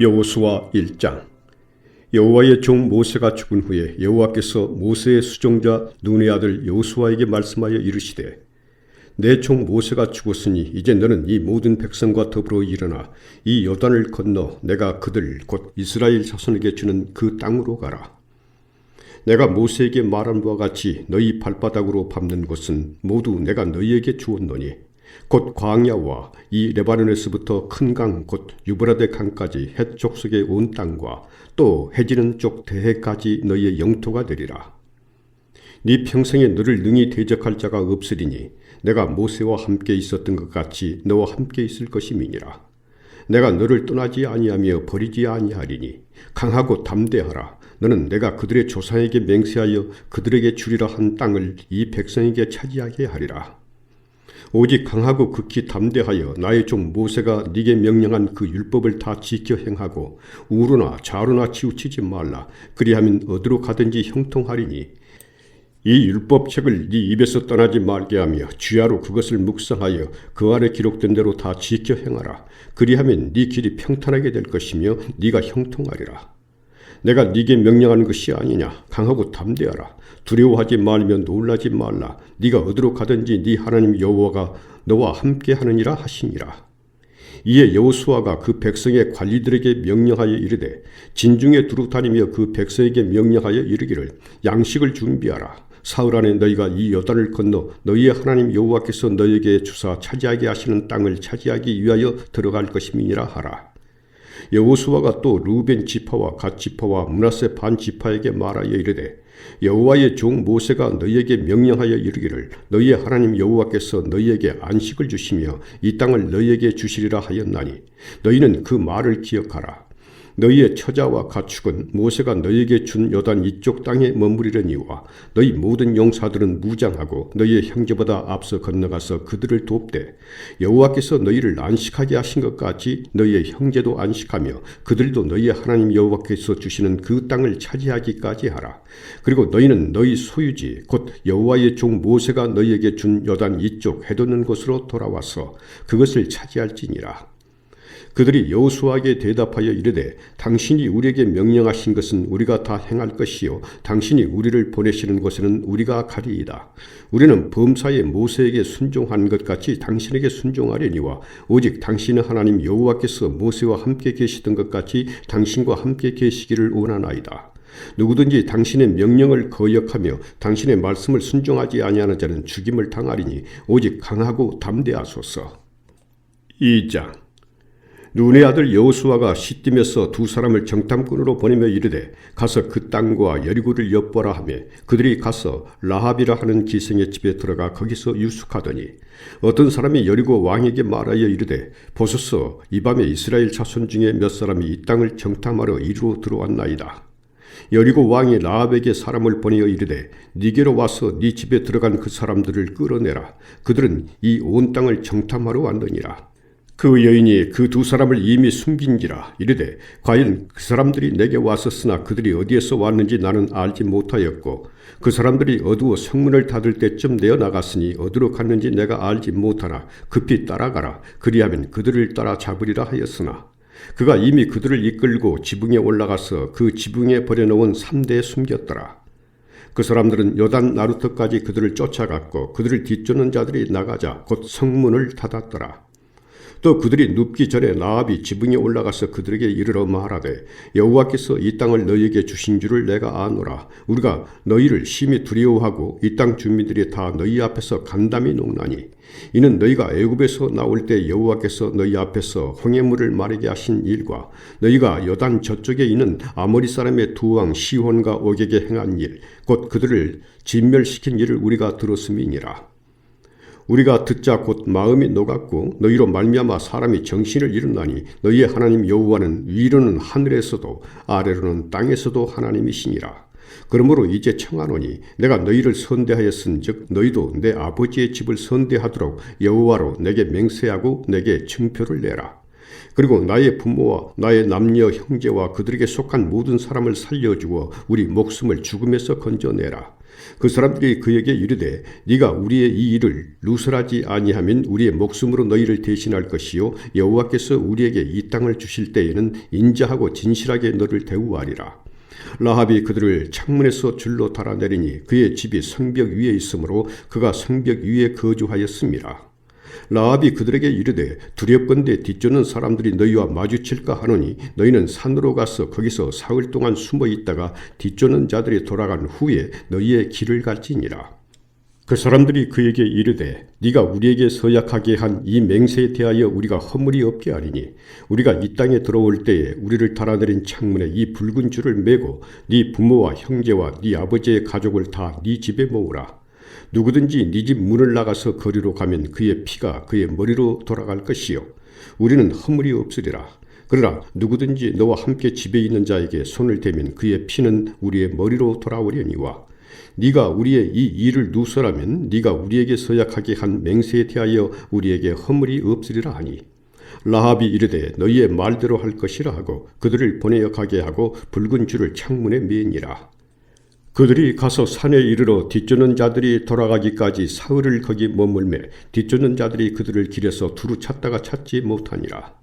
여호수아 1장. 여호와의 종 모세가 죽은 후에 여호와께서 모세의 수종자 눈의 아들 여호수아에게 말씀하여 이르시되, 내 종 모세가 죽었으니 이제 너는 이 모든 백성과 더불어 일어나 이 요단을 건너 내가 그들 곧 이스라엘 자손에게 주는 그 땅으로 가라. 내가 모세에게 말한 바와 같이 너희 발바닥으로 밟는 곳은 모두 내가 너희에게 주었노니 곧 광야와 이 레바논에서부터 큰 강 곧 유브라데 강까지 헷 족속의 온 땅과 또 해지는 쪽 대해까지 너희의 영토가 되리라. 네 평생에 너를 능히 대적할 자가 없으리니 내가 모세와 함께 있었던 것 같이 너와 함께 있을 것임이니라. 내가 너를 떠나지 아니하며 버리지 아니하리니 강하고 담대하라. 너는 내가 그들의 조상에게 맹세하여 그들에게 주리라 한 땅을 이 백성에게 차지하게 하리라. 오직 강하고 극히 담대하여 나의 종 모세가 네게 명령한 그 율법을 다 지켜 행하고 우로나 좌로나 치우치지 말라. 그리하면 어디로 가든지 형통하리니 이 율법책을 네 입에서 떠나지 말게 하며 주야로 그것을 묵상하여 그 안에 기록된 대로 다 지켜 행하라. 그리하면 네 길이 평탄하게 될 것이며 네가 형통하리라. 내가 네게 명령하는 것이 아니냐. 강하고 담대하라. 두려워하지 말며 놀라지 말라. 네가 어디로 가든지 네 하나님 여호와가 너와 함께 하느니라 하시니라. 이에 여호수아가 그 백성의 관리들에게 명령하여 이르되, 진중에 두루 다니며 그 백성에게 명령하여 이르기를, 양식을 준비하라. 사흘 안에 너희가 이 요단을 건너 너희의 하나님 여호와께서 너희에게 주사 차지하게 하시는 땅을 차지하기 위하여 들어갈 것임이니라 하라. 여호수아가 또 르우벤 지파와 갓 지파와 므낫세 반 지파에게 말하여 이르되, 여호와의 종 모세가 너희에게 명령하여 이르기를, 너희의 하나님 여호와께서 너희에게 안식을 주시며 이 땅을 너희에게 주시리라 하였나니 너희는 그 말을 기억하라. 너희의 처자와 가축은 모세가 너희에게 준 요단 이쪽 땅에 머무리려니와 너희 모든 용사들은 무장하고 너희의 형제보다 앞서 건너가서 그들을 돕되, 여호와께서 너희를 안식하게 하신 것 같이 너희의 형제도 안식하며 그들도 너희의 하나님 여호와께서 주시는 그 땅을 차지하기까지 하라. 그리고 너희는 너희 소유지 곧 여호와의 종 모세가 너희에게 준 요단 이쪽 해돋는 곳으로 돌아와서 그것을 차지할지니라. 그들이 여호수아에게 대답하여 이르되, 당신이 우리에게 명령하신 것은 우리가 다 행할 것이요 당신이 우리를 보내시는 곳에는 우리가 가리이다. 우리는 범사에 모세에게 순종한 것 같이 당신에게 순종하려니와 오직 당신의 하나님 여호와께서 모세와 함께 계시던 것 같이 당신과 함께 계시기를 원하나이다. 누구든지 당신의 명령을 거역하며 당신의 말씀을 순종하지 아니하는 자는 죽임을 당하리니 오직 강하고 담대하소서. 2장. 눈의 아들 여호수아가 시딤에서 두 사람을 정탐꾼으로 보내며 이르되, 가서 그 땅과 여리고를 엿보라 하며 그들이 가서 라합이라 하는 기생의 집에 들어가 거기서 유숙하더니 어떤 사람이 여리고 왕에게 말하여 이르되, 보소서, 이 밤에 이스라엘 자손 중에 몇 사람이 이 땅을 정탐하러 이리로 들어왔나이다. 여리고 왕이 라합에게 사람을 보내어 이르되, 네게로 와서 네 집에 들어간 그 사람들을 끌어내라. 그들은 이 온 땅을 정탐하러 왔느니라. 그 여인이 그 두 사람을 이미 숨긴지라. 이르되, 과연 그 사람들이 내게 왔었으나 그들이 어디에서 왔는지 나는 알지 못하였고 그 사람들이 어두워 성문을 닫을 때쯤 내어 나갔으니 어디로 갔는지 내가 알지 못하나 급히 따라가라. 그리하면 그들을 따라 잡으리라 하였으나 그가 이미 그들을 이끌고 지붕에 올라가서 그 지붕에 버려놓은 삼대에 숨겼더라. 그 사람들은 요단 나루터까지 그들을 쫓아갔고 그들을 뒤쫓는 자들이 나가자 곧 성문을 닫았더라. 또 그들이 눕기 전에 라합이 지붕에 올라가서 그들에게 이르러 말하되, 여호와께서 이 땅을 너희에게 주신 줄을 내가 아노라. 우리가 너희를 심히 두려워하고 이 땅 주민들이 다 너희 앞에서 간담이 녹나니 이는 너희가 애굽에서 나올 때 여호와께서 너희 앞에서 홍해물을 마르게 하신 일과 너희가 요단 저쪽에 있는 아모리 사람의 두 왕 시혼과 옥에게 행한 일 곧 그들을 진멸시킨 일을 우리가 들었음이니라. 우리가 듣자 곧 마음이 녹았고 너희로 말미암아 사람이 정신을 잃었나니 너희의 하나님 여호와는 위로는 하늘에서도 아래로는 땅에서도 하나님이시니라. 그러므로 이제 청하노니 내가 너희를 선대하였은즉 너희도 내 아버지의 집을 선대하도록 여호와로 내게 맹세하고 내게 증표를 내라. 그리고 나의 부모와 나의 남녀 형제와 그들에게 속한 모든 사람을 살려주어 우리 목숨을 죽음에서 건져내라. 그 사람들이 그에게 이르되 네가 우리의 이 일을 누설하지 아니하면 우리의 목숨으로 너희를 대신할 것이요 여호와께서 우리에게 이 땅을 주실 때에는 인자하고 진실하게 너를 대우하리라. 라합이 그들을 창문에서 줄로 달아내리니 그의 집이 성벽 위에 있으므로 그가 성벽 위에 거주하였습니다. 라합이 그들에게 이르되 두렵건대 뒤쫓는 사람들이 너희와 마주칠까 하노니 너희는 산으로 가서 거기서 사흘 동안 숨어 있다가 뒤쫓는 자들이 돌아간 후에 너희의 길을 갈지니라. 그 사람들이 그에게 이르되 네가 우리에게 서약하게 한 이 맹세에 대하여 우리가 허물이 없게 하리니 우리가 이 땅에 들어올 때에 우리를 달아내린 창문에 이 붉은 줄을 매고 네 부모와 형제와 네 아버지의 가족을 다 네 집에 모으라. 누구든지 네 집 문을 나가서 거리로 가면 그의 피가 그의 머리로 돌아갈 것이요 우리는 허물이 없으리라. 그러나 누구든지 너와 함께 집에 있는 자에게 손을 대면 그의 피는 우리의 머리로 돌아오려니와 네가 우리의 이 일을 누설하면 네가 우리에게 서약하게 한 맹세에 대하여 우리에게 허물이 없으리라 하니 라합이 이르되 너희의 말대로 할 것이라 하고 그들을 보내어 가게 하고 붉은 줄을 창문에 매니라. 그들이 가서 산에 이르러 뒤쫓는 자들이 돌아가기까지 사흘을 거기 머물매 뒤쫓는 자들이 그들을 길에서 두루 찾다가 찾지 못하니라.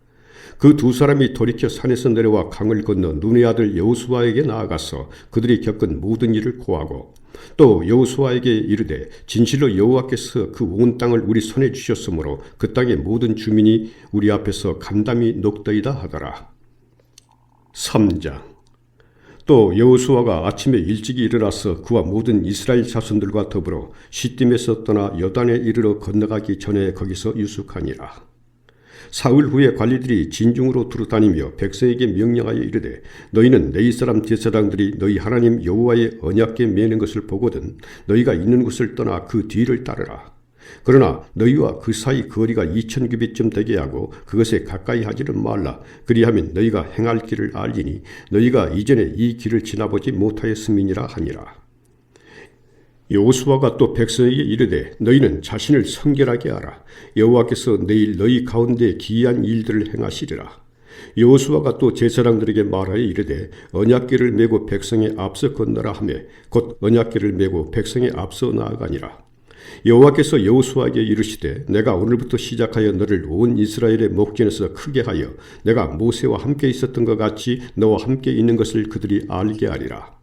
그 두 사람이 돌이켜 산에서 내려와 강을 건너 눈의 아들 여호수아에게 나아가서 그들이 겪은 모든 일을 고하고 또 여호수아에게 이르되 진실로 여호와께서 그 온 땅을 우리 손에 주셨으므로 그 땅의 모든 주민이 우리 앞에서 간담이 녹더이다 하더라. 3장. 또 여호수아가 아침에 일찍이 일어나서 그와 모든 이스라엘 자손들과 더불어 시딤에서 떠나 요단에 이르러 건너가기 전에 거기서 유숙하니라. 사흘 후에 관리들이 진중으로 두루다니며 백성에게 명령하여 이르되 너희는 내 이스라엘 제사장들이 너희 하나님 여호와의 언약궤 매는 것을 보거든 너희가 있는 곳을 떠나 그 뒤를 따르라. 그러나 너희와 그 사이 거리가 2000규빗쯤 되게 하고 그것에 가까이 하지는 말라. 그리하면 너희가 행할 길을 알리니 너희가 이전에 이 길을 지나보지 못하였음이니라 하니라. 여호수아가 또 백성에게 이르되 너희는 자신을 성결하게 하라. 여호와께서 내일 너희 가운데 기이한 일들을 행하시리라. 여호수아가 또 제사장들에게 말하여 이르되 언약궤를 메고 백성의 앞서 건너라 하며 곧 언약궤를 메고 백성의 앞서 나아가니라. 여호와께서 여호수아에게 이르시되 내가 오늘부터 시작하여 너를 온 이스라엘의 목전에서 크게 하여 내가 모세와 함께 있었던 것 같이 너와 함께 있는 것을 그들이 알게 하리라.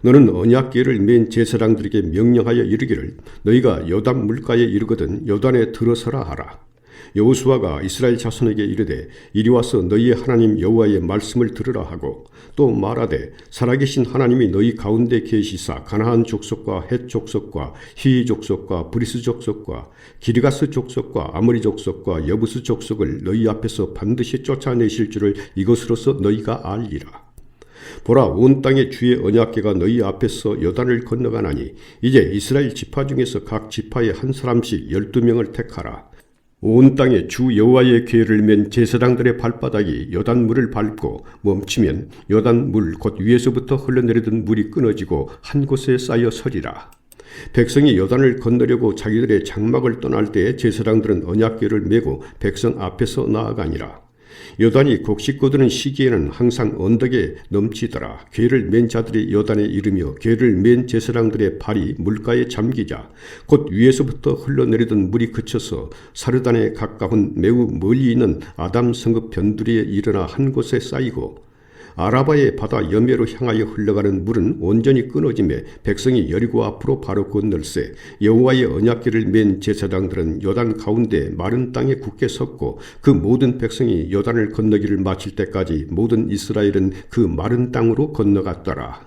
너는 언약궤를 맨 제사장들에게 명령하여 이르기를 너희가 요단 물가에 이르거든 요단에 들어서라 하라. 여호수아가 이스라엘 자손에게 이르되 이리 와서 너희의 하나님 여호와의 말씀을 들으라 하고 또 말하되 살아계신 하나님이 너희 가운데 계시사 가나안 족속과 헷 족속과 히위 족속과 브리스 족속과 기르가스 족속과 아모리 족속과 여부스 족속을 너희 앞에서 반드시 쫓아내실 줄을 이것으로서 너희가 알리라. 보라 온 땅의 주의 언약궤가 너희 앞에서 요단을 건너가나니 이제 이스라엘 지파 중에서 각 지파에 한 사람씩 12명을 택하라. 온 땅에 주 여호와의 궤를 맨 제사장들의 발바닥이 요단물을 밟고 멈추면 요단물 곧 위에서부터 흘러내리던 물이 끊어지고 한 곳에 쌓여 서리라. 백성이 요단을 건너려고 자기들의 장막을 떠날 때에 제사장들은 언약궤를 메고 백성 앞에서 나아가니라. 요단이 곡식거두는 시기에는 항상 언덕에 넘치더라. 궤를 맨 자들이 요단에 이르며 궤를 맨 제사장들의 발이 물가에 잠기자 곧 위에서부터 흘러내리던 물이 그쳐서 사르단에 가까운 매우 멀리 있는 아담 성읍 변두리에 일어나 한 곳에 쌓이고 아라바의 바다 여매로 향하여 흘러가는 물은 온전히 끊어지매 백성이 여리고 앞으로 바로 건널세 여호와의 언약궤를 맨 제사장들은 요단 가운데 마른 땅에 굳게 섰고 그 모든 백성이 요단을 건너기를 마칠 때까지 모든 이스라엘은 그 마른 땅으로 건너갔더라.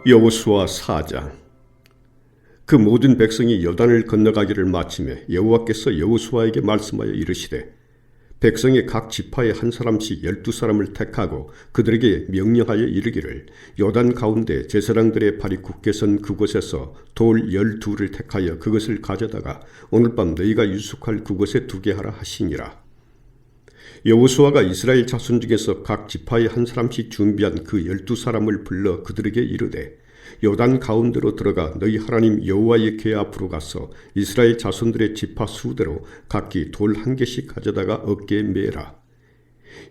여호수아 4장. 그 모든 백성이 요단을 건너가기를 마치매 여호와께서 여호수아에게 말씀하여 이르시되 백성의 각 지파에 한 사람씩 12사람을 택하고 그들에게 명령하여 이르기를 요단 가운데 제사장들의 발이 굳게 선 그곳에서 돌 12를 택하여 그것을 가져다가 오늘 밤 너희가 유숙할 그곳에 두게 하라 하시니라. 여호수아가 이스라엘 자손 중에서 각 지파에 한 사람씩 준비한 그 12사람을 불러 그들에게 이르되 요단 가운데로 들어가 너희 하나님 여호와의 궤 앞으로 가서 이스라엘 자손들의 지파 수대로 각기 돌 한 개씩 가져다가 어깨에 매라.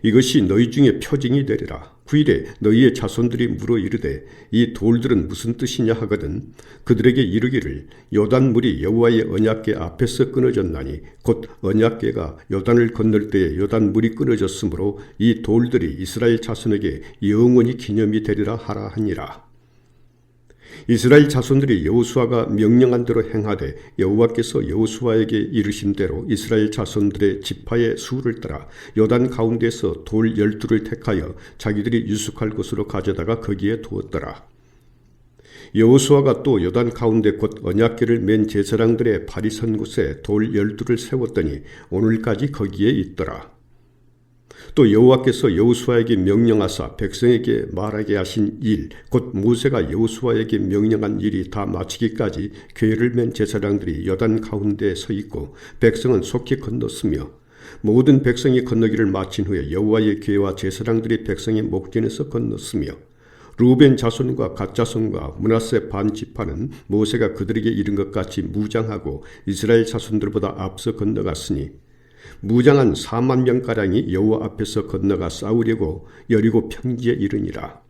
이것이 너희 중에 표징이 되리라. 9일에 너희의 자손들이 물어 이르되 이 돌들은 무슨 뜻이냐 하거든 그들에게 이르기를 요단 물이 여호와의 언약궤 앞에서 끊어졌나니 곧 언약궤가 요단을 건널 때에 요단 물이 끊어졌으므로 이 돌들이 이스라엘 자손에게 영원히 기념이 되리라 하라 하니라. 이스라엘 자손들이 여호수아가 명령한 대로 행하되 여호와께서 여호수아에게 이르신 대로 이스라엘 자손들의 지파의 수를 따라 요단 가운데서 돌 12를 택하여 자기들이 유숙할 곳으로 가져다가 거기에 두었더라. 여호수아가 또 요단 가운데 곧 언약궤를 맨 제사장들의 발이 선 곳에 돌 12를 세웠더니 오늘까지 거기에 있더라. 또 여호와께서 여호수아에게 명령하사 백성에게 말하게 하신 일, 곧 모세가 여호수아에게 명령한 일이 다 마치기까지 궤를 맨 제사장들이 요단 가운데 서 있고 백성은 속히 건넜으며 모든 백성이 건너기를 마친 후에 여호와의 궤와 제사장들이 백성의 목전에서 건넜으며 루벤 자손과 갓 자손과 므낫세 반 지파는 모세가 그들에게 이른 것 같이 무장하고 이스라엘 자손들보다 앞서 건너갔으니 무장한 4만 명가량이 여호와 앞에서 건너가 싸우려고 여리고 평지에 이르니라.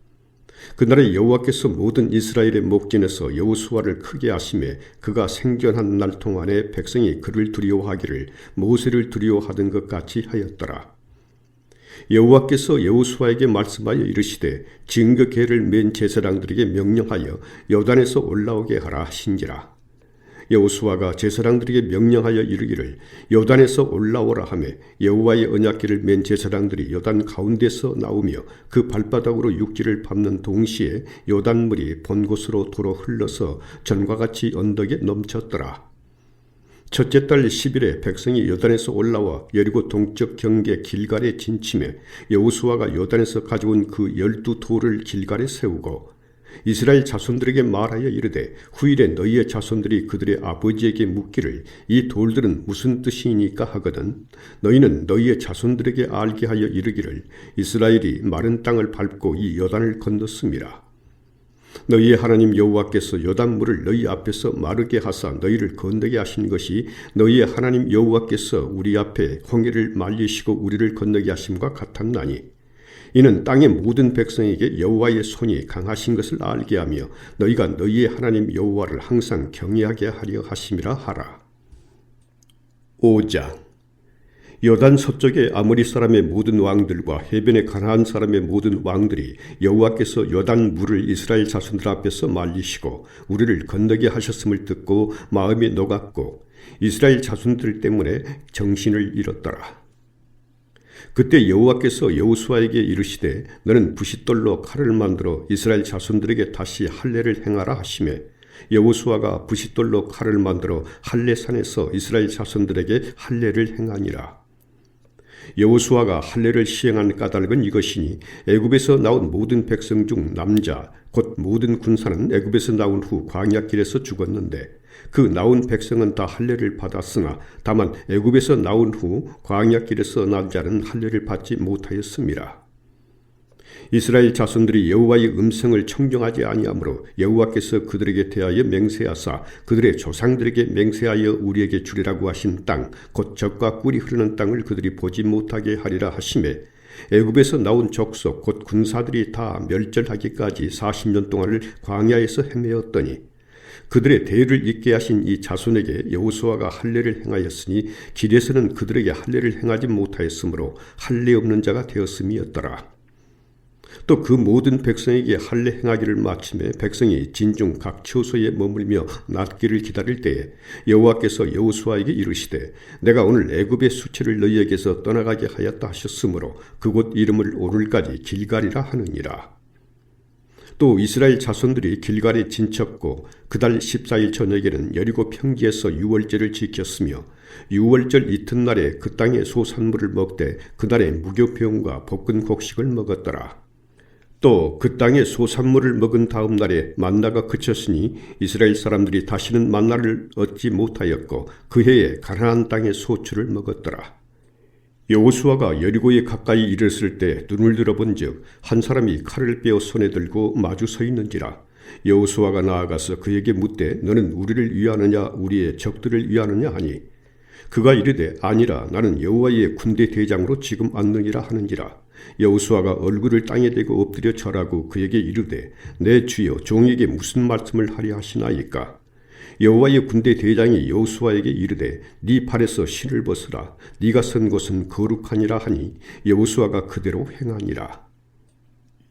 그날에 여호와께서 모든 이스라엘의 목전에서 여호수아를 크게 하심에 그가 생존한 날 동안에 백성이 그를 두려워하기를 모세를 두려워하던 것 같이 하였더라. 여호와께서 여호수아에게 말씀하여 이르시되 증거 궤를 맨 제사장들에게 명령하여 요단에서 올라오게 하라 하신지라. 여호수아가 제사장들에게 명령하여 이르기를 요단에서 올라오라 하며 여호와의 언약궤를 맨 제사장들이 요단 가운데서 나오며 그 발바닥으로 육지를 밟는 동시에 요단물이 본 곳으로 도로 흘러서 전과 같이 언덕에 넘쳤더라. 첫째 달 10일에 백성이 요단에서 올라와 여리고 동쪽 경계 길갈에 진침해 여호수아가 요단에서 가져온 그 12돌을 길갈에 세우고 이스라엘 자손들에게 말하여 이르되 후일에 너희의 자손들이 그들의 아버지에게 묻기를 이 돌들은 무슨 뜻이니까 하거든 너희는 너희의 자손들에게 알게 하여 이르기를 이스라엘이 마른 땅을 밟고 이 요단을 건넜음이라. 너희의 하나님 여호와께서 요단물을 너희 앞에서 마르게 하사 너희를 건너게 하신 것이 너희의 하나님 여호와께서 우리 앞에 홍해를 말리시고 우리를 건너게 하심과 같았나니 이는 땅의 모든 백성에게 여호와의 손이 강하신 것을 알게 하며 너희가 너희의 하나님 여호와를 항상 경외하게 하려 하심이라 하라. 5장 요단 서쪽의 아모리 사람의 모든 왕들과 해변의 가나안 사람의 모든 왕들이 여호와께서 요단 물을 이스라엘 자손들 앞에서 말리시고 우리를 건너게 하셨음을 듣고 마음이 녹았고 이스라엘 자손들 때문에 정신을 잃었더라. 그때 여호와께서 여호수아에게 이르시되 너는 부싯돌로 칼을 만들어 이스라엘 자손들에게 다시 할례를 행하라 하시매 여호수아가 부싯돌로 칼을 만들어 할례산에서 이스라엘 자손들에게 할례를 행하니라. 여호수아가 할례를 시행한 까닭은 이것이니 애굽에서 나온 모든 백성 중 남자 곧 모든 군사는 애굽에서 나온 후 광야길에서 죽었는데 그 나온 백성은 다 할례를 받았으나 다만 애굽에서 나온 후 광야길에서 난 자는 할례를 받지 못하였음이라. 이스라엘 자손들이 여호와의 음성을 청정하지 아니하므로 여호와께서 그들에게 대하여 맹세하사 그들의 조상들에게 맹세하여 우리에게 주리라고 하신 땅 곧 젖과 꿀이 흐르는 땅을 그들이 보지 못하게 하리라 하시매 애굽에서 나온 족속 곧 군사들이 다 멸절하기까지 40년 동안을 광야에서 헤매었더니 그들의 대를 잇게 하신 이 자손에게 여호수아가 할례를 행하였으니 길에서는 그들에게 할례를 행하지 못하였으므로 할례 없는 자가 되었음이었더라. 또 그 모든 백성에게 할례 행하기를 마침에 백성이 진중 각 처소에 머물며 낫기를 기다릴 때에 여호와께서 여호수아에게 이르시되 내가 오늘 애굽의 수치를 너희에게서 떠나가게 하였다 하셨으므로 그곳 이름을 오늘까지 길갈이라 하느니라. 또 이스라엘 자손들이 길갈에 진쳤고 그달 14일 저녁에는 여리고 평지에서 유월절을 지켰으며 유월절 이튿날에 그 땅의 소산물을 먹되 그날에 무교병과 볶은 곡식을 먹었더라. 또 그 땅의 소산물을 먹은 다음 날에 만나가 그쳤으니 이스라엘 사람들이 다시는 만나를 얻지 못하였고 그 해에 가나안 땅의 소출을 먹었더라. 여호수아가 여리고에 가까이 이르렀을 때 눈을 들어본즉 한 사람이 칼을 빼어 손에 들고 마주 서 있는지라. 여호수아가 나아가서 그에게 묻되 너는 우리를 위하느냐 우리의 적들을 위하느냐 하니 그가 이르되 아니라 나는 여호와의 군대 대장으로 지금 왔느니라 하는지라. 여호수아가 얼굴을 땅에 대고 엎드려 절하고 그에게 이르되 내 주여 종에게 무슨 말씀을 하려 하시나이까. 여호와의 군대 대장이 여호수아에게 이르되 네 발에서 신을 벗으라. 네가 선 곳은 거룩하니라 하니 여호수아가 그대로 행하니라.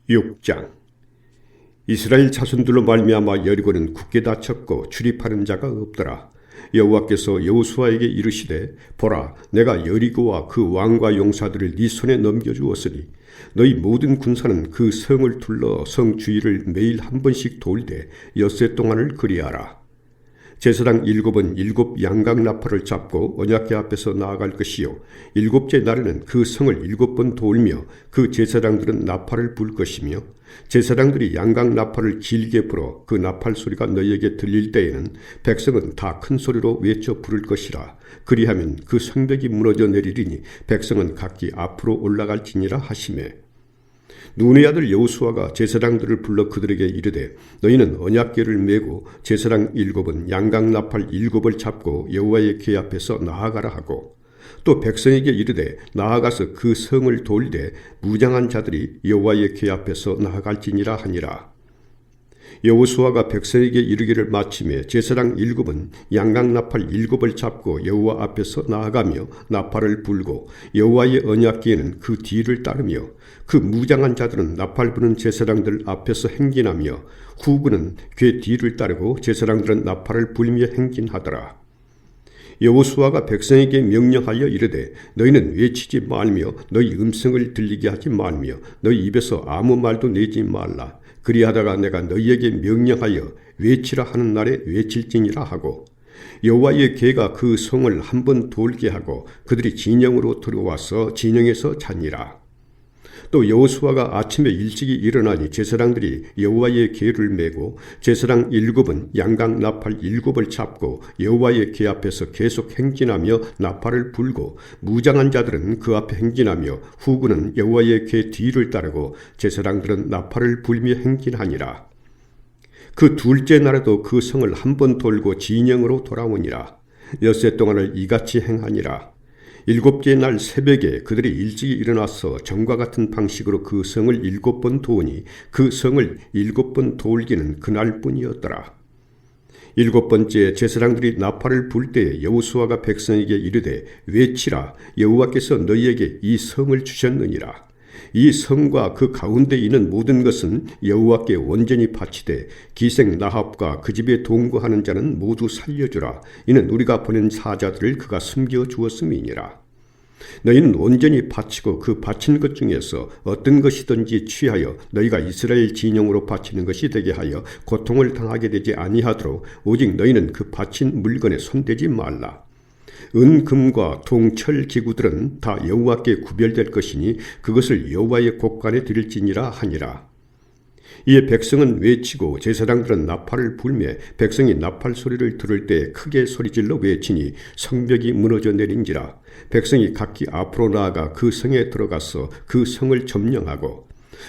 6장. 이스라엘 자손들로 말미암아 여리고는 굳게 닫혔고 출입하는 자가 없더라. 여호와께서 여호수아에게 이르시되 보라 내가 여리고와 그 왕과 용사들을 네 손에 넘겨주었으니 너희 모든 군사는 그 성을 둘러 성 주위를 매일 한 번씩 돌되 엿새 동안을 그리하라. 제사장 7은 7 양각 나팔을 잡고 언약궤 앞에서 나아갈 것이요 7째 날에는 그 성을 7번 돌며 그 제사장들은 나팔을 불 것이며 제사장들이 양각 나팔을 길게 불어 그 나팔 소리가 너희에게 들릴 때에는 백성은 다 큰 소리로 외쳐 부를 것이라. 그리하면 그 성벽이 무너져 내리리니 백성은 각기 앞으로 올라갈지니라 하시매 눈의 아들 여호수아가 제사장들을 불러 그들에게 이르되 너희는 언약궤를 메고 제사장 7은 양각 나팔 7을 잡고 여호와의 궤 앞에서 나아가라 하고 또 백성에게 이르되 나아가서 그 성을 돌되 무장한 자들이 여호와의 궤 앞에서 나아갈지니라 하니라. 여호수아가 백성에게 이르기를 마침에 제사장 7은 양각 나팔 7을 잡고 여호와 앞에서 나아가며 나팔을 불고 여호와의 언약궤는 그 뒤를 따르며 그 무장한 자들은 나팔 부는 제사장들 앞에서 행진하며 후군은 궤 뒤를 따르고 제사장들은 나팔을 불며 행진하더라. 여호수아가 백성에게 명령하여 이르되 너희는 외치지 말며 너희 음성을 들리게 하지 말며 너희 입에서 아무 말도 내지 말라. 그리하다가 내가 너희에게 명령하여 외치라 하는 날에 외칠지니라 하고 여호와의 궤가 그 성을 한번 돌게 하고 그들이 진영으로 들어와서 진영에서 자니라. 또 여호수아가 아침에 일찍이 일어나니 제사장들이 여호와의 궤를 메고 제사장 7은 양각 나팔 7을 잡고 여호와의 궤 앞에서 계속 행진하며 나팔을 불고 무장한 자들은 그 앞에 행진하며 후군은 여호와의 궤 뒤를 따르고 제사장들은 나팔을 불며 행진하니라. 그 둘째 날에도 그 성을 한번 돌고 진영으로 돌아오니라. 엿새 동안을 이같이 행하니라. 7째 날 새벽에 그들이 일찍이 일어나서 전과 같은 방식으로 그 성을 7번 도우니 그 성을 7번 돌기는 그날뿐이었더라. 7번째 제사장들이 나팔을 불 때에 여호수아가 백성에게 이르되 외치라. 여호와께서 너희에게 이 성을 주셨느니라. 이 성과 그 가운데 있는 모든 것은 여호와께 온전히 바치되 기생 나합과 그 집에 동거하는 자는 모두 살려주라. 이는 우리가 보낸 사자들을 그가 숨겨주었음이니라. 너희는 온전히 바치고 그 바친 것 중에서 어떤 것이든지 취하여 너희가 이스라엘 진영으로 바치는 것이 되게 하여 고통을 당하게 되지 아니하도록 오직 너희는 그 바친 물건에 손대지 말라. 은, 금과 동, 철, 기구들은 다 여호와께 구별될 것이니 그것을 여호와의 곳간에 드릴지니라 하니라. 이에 백성은 외치고 제사장들은 나팔을 불며 백성이 나팔 소리를 들을 때 크게 소리질러 외치니 성벽이 무너져 내린지라. 백성이 각기 앞으로 나아가 그 성에 들어가서 그 성을 점령하고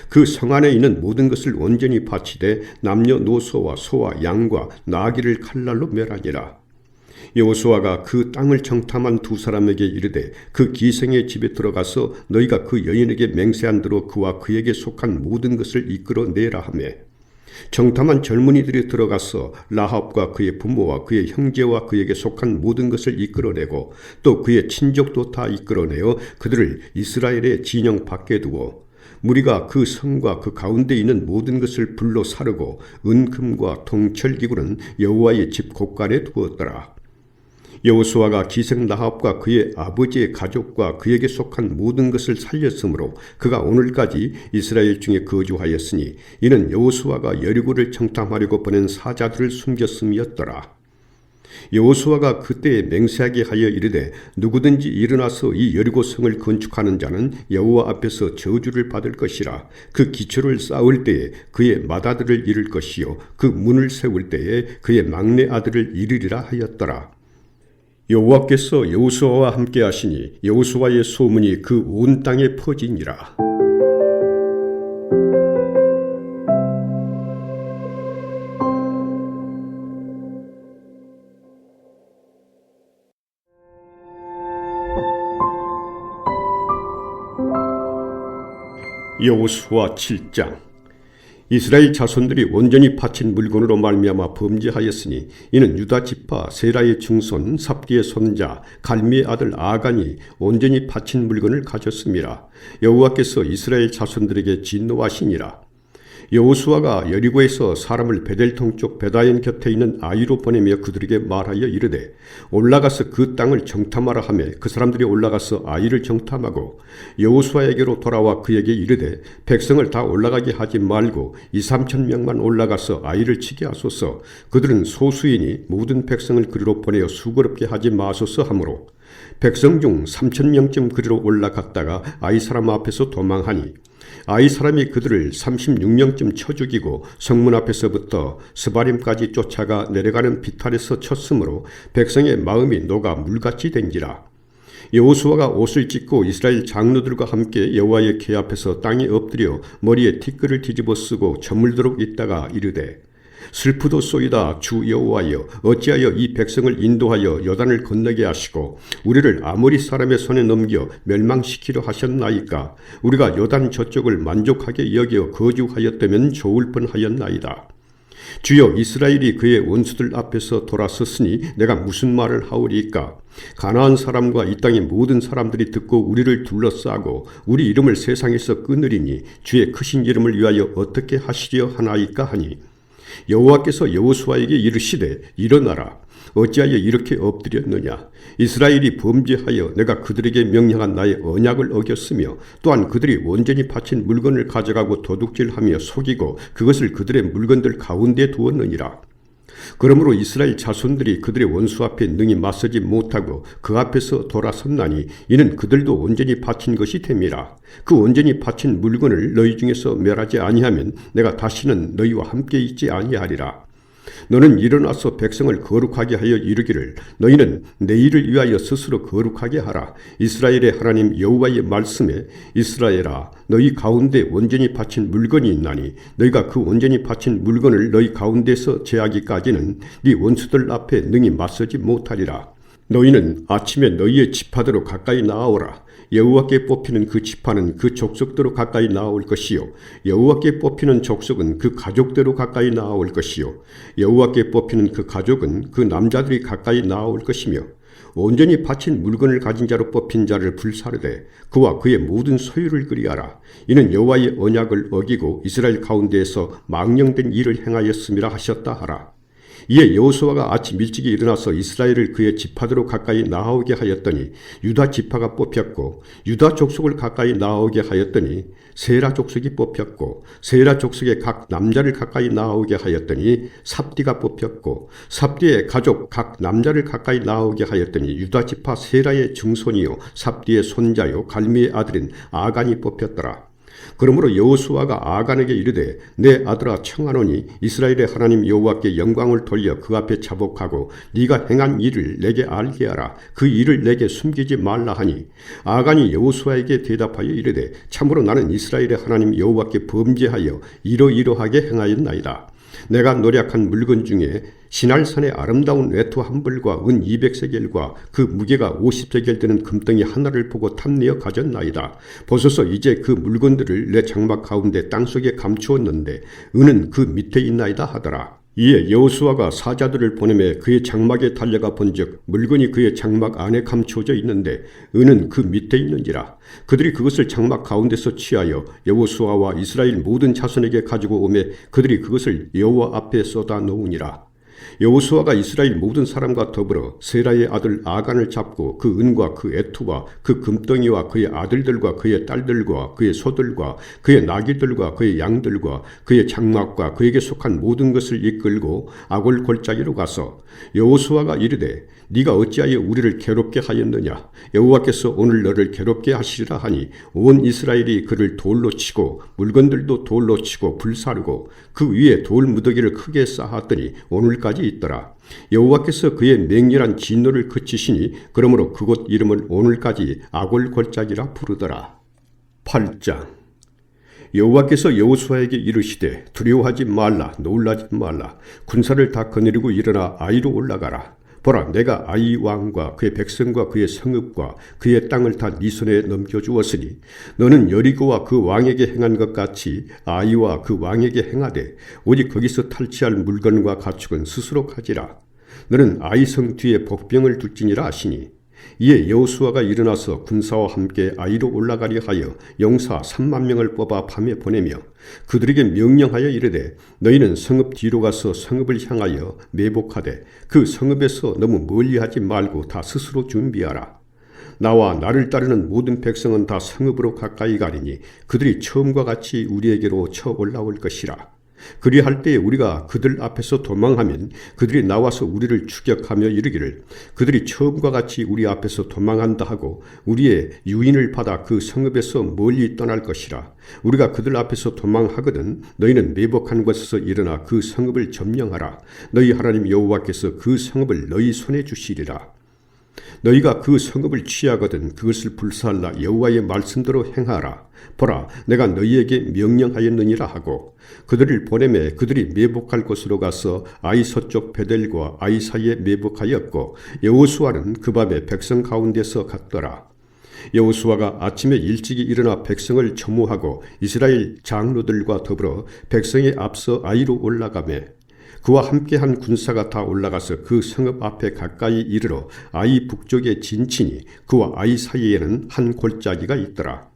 그 성 안에 있는 모든 것을 온전히 바치되 남녀노소와 소와 양과 나귀를 칼날로 멸하니라. 여호수아가 그 땅을 정탐한 두 사람에게 이르되 그 기생의 집에 들어가서 너희가 그 여인에게 맹세한 대로 그와 그에게 속한 모든 것을 이끌어내라 하며 정탐한 젊은이들이 들어가서 라합과 그의 부모와 그의 형제와 그에게 속한 모든 것을 이끌어내고 또 그의 친족도 다 이끌어내어 그들을 이스라엘의 진영 밖에 두고 무리가 그 성과 그 가운데 있는 모든 것을 불로 사르고 은금과 통철기구는 여호와의 집 곳간에 두었더라. 여호수아가 기생 라합과 그의 아버지의 가족과 그에게 속한 모든 것을 살렸으므로 그가 오늘까지 이스라엘 중에 거주하였으니 이는 여호수아가 여리고를 정탐하려고 보낸 사자들을 숨겼음이었더라. 여호수아가 그때에 맹세하게 하여 이르되 누구든지 일어나서 이 여리고 성을 건축하는 자는 여호와 앞에서 저주를 받을 것이라. 그 기초를 쌓을 때에 그의 맏아들을 이룰 것이요 그 문을 세울 때에 그의 막내 아들을 이르리라 하였더라. 여호와께서 여호수아와 함께 하시니 여호수아의 소문이 그 온 땅에 퍼지니라. 여호수아 7장. 이스라엘 자손들이 온전히 바친 물건으로 말미암아 범죄하였으니 이는 유다 지파 세라의 증손 삽디의 손자 갈미의 아들 아간이 온전히 바친 물건을 가졌습니다. 여호와께서 이스라엘 자손들에게 진노하시니라. 여호수아가 여리고에서 사람을 베델 동쪽 베다인 곁에 있는 아이로 보내며 그들에게 말하여 이르되 올라가서 그 땅을 정탐하라 하며 그 사람들이 올라가서 아이를 정탐하고 여호수아에게로 돌아와 그에게 이르되 백성을 다 올라가게 하지 말고 2-3천 명만 올라가서 아이를 치게 하소서. 그들은 소수이니 모든 백성을 그리로 보내어 수고롭게 하지 마소서 하므로 백성 중 3천 명쯤 그리로 올라갔다가 아이 사람 앞에서 도망하니 아이 사람이 그들을 36명쯤 쳐 죽이고 성문 앞에서부터 스바림까지 쫓아가 내려가는 비탈에서 쳤으므로 백성의 마음이 녹아 물같이 된지라. 여호수아가 옷을 찢고 이스라엘 장로들과 함께 여호와의 궤 앞에서 땅에 엎드려 머리에 티끌을 뒤집어 쓰고 저물도록 있다가 이르되 슬프도소이다 주 여호와여, 어찌하여 이 백성을 인도하여 요단을 건너게 하시고 우리를 아모리 사람의 손에 넘겨 멸망시키려 하셨나이까. 우리가 요단 저쪽을 만족하게 여겨 거주하였다면 좋을 뻔하였나이다. 주여, 이스라엘이 그의 원수들 앞에서 돌아섰으니 내가 무슨 말을 하오리이까. 가나안 사람과 이 땅의 모든 사람들이 듣고 우리를 둘러싸고 우리 이름을 세상에서 끊으리니 주의 크신 이름을 위하여 어떻게 하시려 하나이까 하니 여호와께서 여호수아에게 이르시되 일어나라. 어찌하여 이렇게 엎드렸느냐. 이스라엘이 범죄하여 내가 그들에게 명령한 나의 언약을 어겼으며 또한 그들이 온전히 바친 물건을 가져가고 도둑질하며 속이고 그것을 그들의 물건들 가운데 두었느니라. 그러므로 이스라엘 자손들이 그들의 원수 앞에 능히 맞서지 못하고 그 앞에서 돌아섰나니 이는 그들도 온전히 바친 것이 됨이라. 그 온전히 바친 물건을 너희 중에서 멸하지 아니하면 내가 다시는 너희와 함께 있지 아니하리라. 너는 일어나서 백성을 거룩하게 하여 이르기를 너희는 내일을 위하여 스스로 거룩하게 하라. 이스라엘의 하나님 여호와의 말씀에 이스라엘아, 너희 가운데 온전히 바친 물건이 있나니 너희가 그 온전히 바친 물건을 너희 가운데서 제하기까지는 네 원수들 앞에 능히 맞서지 못하리라. 너희는 아침에 너희의 지파대로 가까이 나아오라. 여호와께 뽑히는 그 지파는 그 족속대로 가까이 나아올 것이요 여호와께 뽑히는 족속은 그 가족대로 가까이 나아올 것이요 여호와께 뽑히는 그 가족은 그 남자들이 가까이 나아올 것이며 온전히 바친 물건을 가진 자로 뽑힌 자를 불사르되 그와 그의 모든 소유를 그리하라. 이는 여호와의 언약을 어기고 이스라엘 가운데에서 망령된 일을 행하였음이라 하셨다 하라. 이에 여호수아가 아침 일찍이 일어나서 이스라엘을 그의 지파대로 가까이 나아오게 하였더니 유다 지파가 뽑혔고 유다 족속을 가까이 나아오게 하였더니 세라 족속이 뽑혔고 세라 족속의 각 남자를 가까이 나아오게 하였더니 삽디가 뽑혔고 삽디의 가족 각 남자를 가까이 나아오게 하였더니 유다 지파 세라의 증손이요 삽디의 손자요 갈미의 아들인 아간이 뽑혔더라. 그러므로 여호수아가 아간에게 이르되 내 아들아 청하노니 이스라엘의 하나님 여호와께 영광을 돌려 그 앞에 자복하고 네가 행한 일을 내게 알게 하라. 그 일을 내게 숨기지 말라 하니 아간이 여호수아에게 대답하여 이르되 참으로 나는 이스라엘의 하나님 여호와께 범죄하여 이러이러하게 행하였나이다. 내가 노력한 물건 중에 시날산의 아름다운 외투 한 벌과 은 200세겔과 그 무게가 50세겔 되는 금덩이 하나를 보고 탐내어 가졌나이다. 보소서 이제 그 물건들을 내 장막 가운데 땅속에 감추었는데 은은 그 밑에 있나이다 하더라. 이에 여호수아가 사자들을 보내매 그의 장막에 달려가 본즉 물건이 그의 장막 안에 감추어져 있는데 은은 그 밑에 있는지라. 그들이 그것을 장막 가운데서 취하여 여호수아와 이스라엘 모든 자손에게 가지고 오매 그들이 그것을 여호와 앞에 쏟아 놓으니라. 여호수아가 이스라엘 모든 사람과 더불어 세라의 아들 아간을 잡고 그 은과 그 애투와 그 금덩이와 그의 아들들과 그의 딸들과 그의 소들과 그의 나귀들과 그의 양들과 그의 장막과 그에게 속한 모든 것을 이끌고 아골 골짜기로 가서 여호수아가 이르되 네가 어찌하여 우리를 괴롭게 하였느냐. 여호와께서 오늘 너를 괴롭게 하시리라 하니 온 이스라엘이 그를 돌로 치고 물건들도 돌로 치고 불사르고 그 위에 돌 무더기를 크게 쌓았더니 오늘까지 오늘까지 있더라. 여호와께서 그의 맹렬한 진노를 그치시니 그러므로 그곳 이름을 오늘까지 아골골짜기라 부르더라. 8장. 여호와께서 여호수아에게 이르시되 두려워하지 말라, 놀라지 말라. 군사를 다 거느리고 일어나 아이로 올라가라. 보라, 내가 아이 왕과 그의 백성과 그의 성읍과 그의 땅을 다 네 손에 넘겨주었으니 너는 여리고와 그 왕에게 행한 것 같이 아이와 그 왕에게 행하되 오직 거기서 탈취할 물건과 가축은 스스로 가지라. 너는 아이 성 뒤에 복병을 둘지니라 하시니 이에 여호수아가 일어나서 군사와 함께 아이로 올라가려 하여 용사 3만 명을 뽑아 밤에 보내며 그들에게 명령하여 이르되 너희는 성읍 뒤로 가서 성읍을 향하여 매복하되 그 성읍에서 너무 멀리하지 말고 다 스스로 준비하라. 나와 나를 따르는 모든 백성은 다 성읍으로 가까이 가리니 그들이 처음과 같이 우리에게로 쳐 올라올 것이라. 그리할 때에 우리가 그들 앞에서 도망하면 그들이 나와서 우리를 추격하며 이르기를 그들이 처음과 같이 우리 앞에서 도망한다 하고 우리의 유인을 받아 그 성읍에서 멀리 떠날 것이라. 우리가 그들 앞에서 도망하거든 너희는 매복한 곳에서 일어나 그 성읍을 점령하라. 너희 하나님 여호와께서 그 성읍을 너희 손에 주시리라. 너희가 그 성읍을 취하거든 그것을 불사할라. 여호와의 말씀대로 행하라. 보라, 내가 너희에게 명령하였느니라 하고 그들을 보내매 그들이 매복할 곳으로 가서 아이 서쪽 베델과 아이 사이에 매복하였고 여호수아는 그 밤에 백성 가운데서 갔더라. 여호수아가 아침에 일찍이 일어나 백성을 점호하고 이스라엘 장로들과 더불어 백성에 앞서 아이로 올라가매 그와 함께한 군사가 다 올라가서 그 성읍 앞에 가까이 이르러 아이 북쪽에 진치니 그와 아이 사이에는 한 골짜기가 있더라.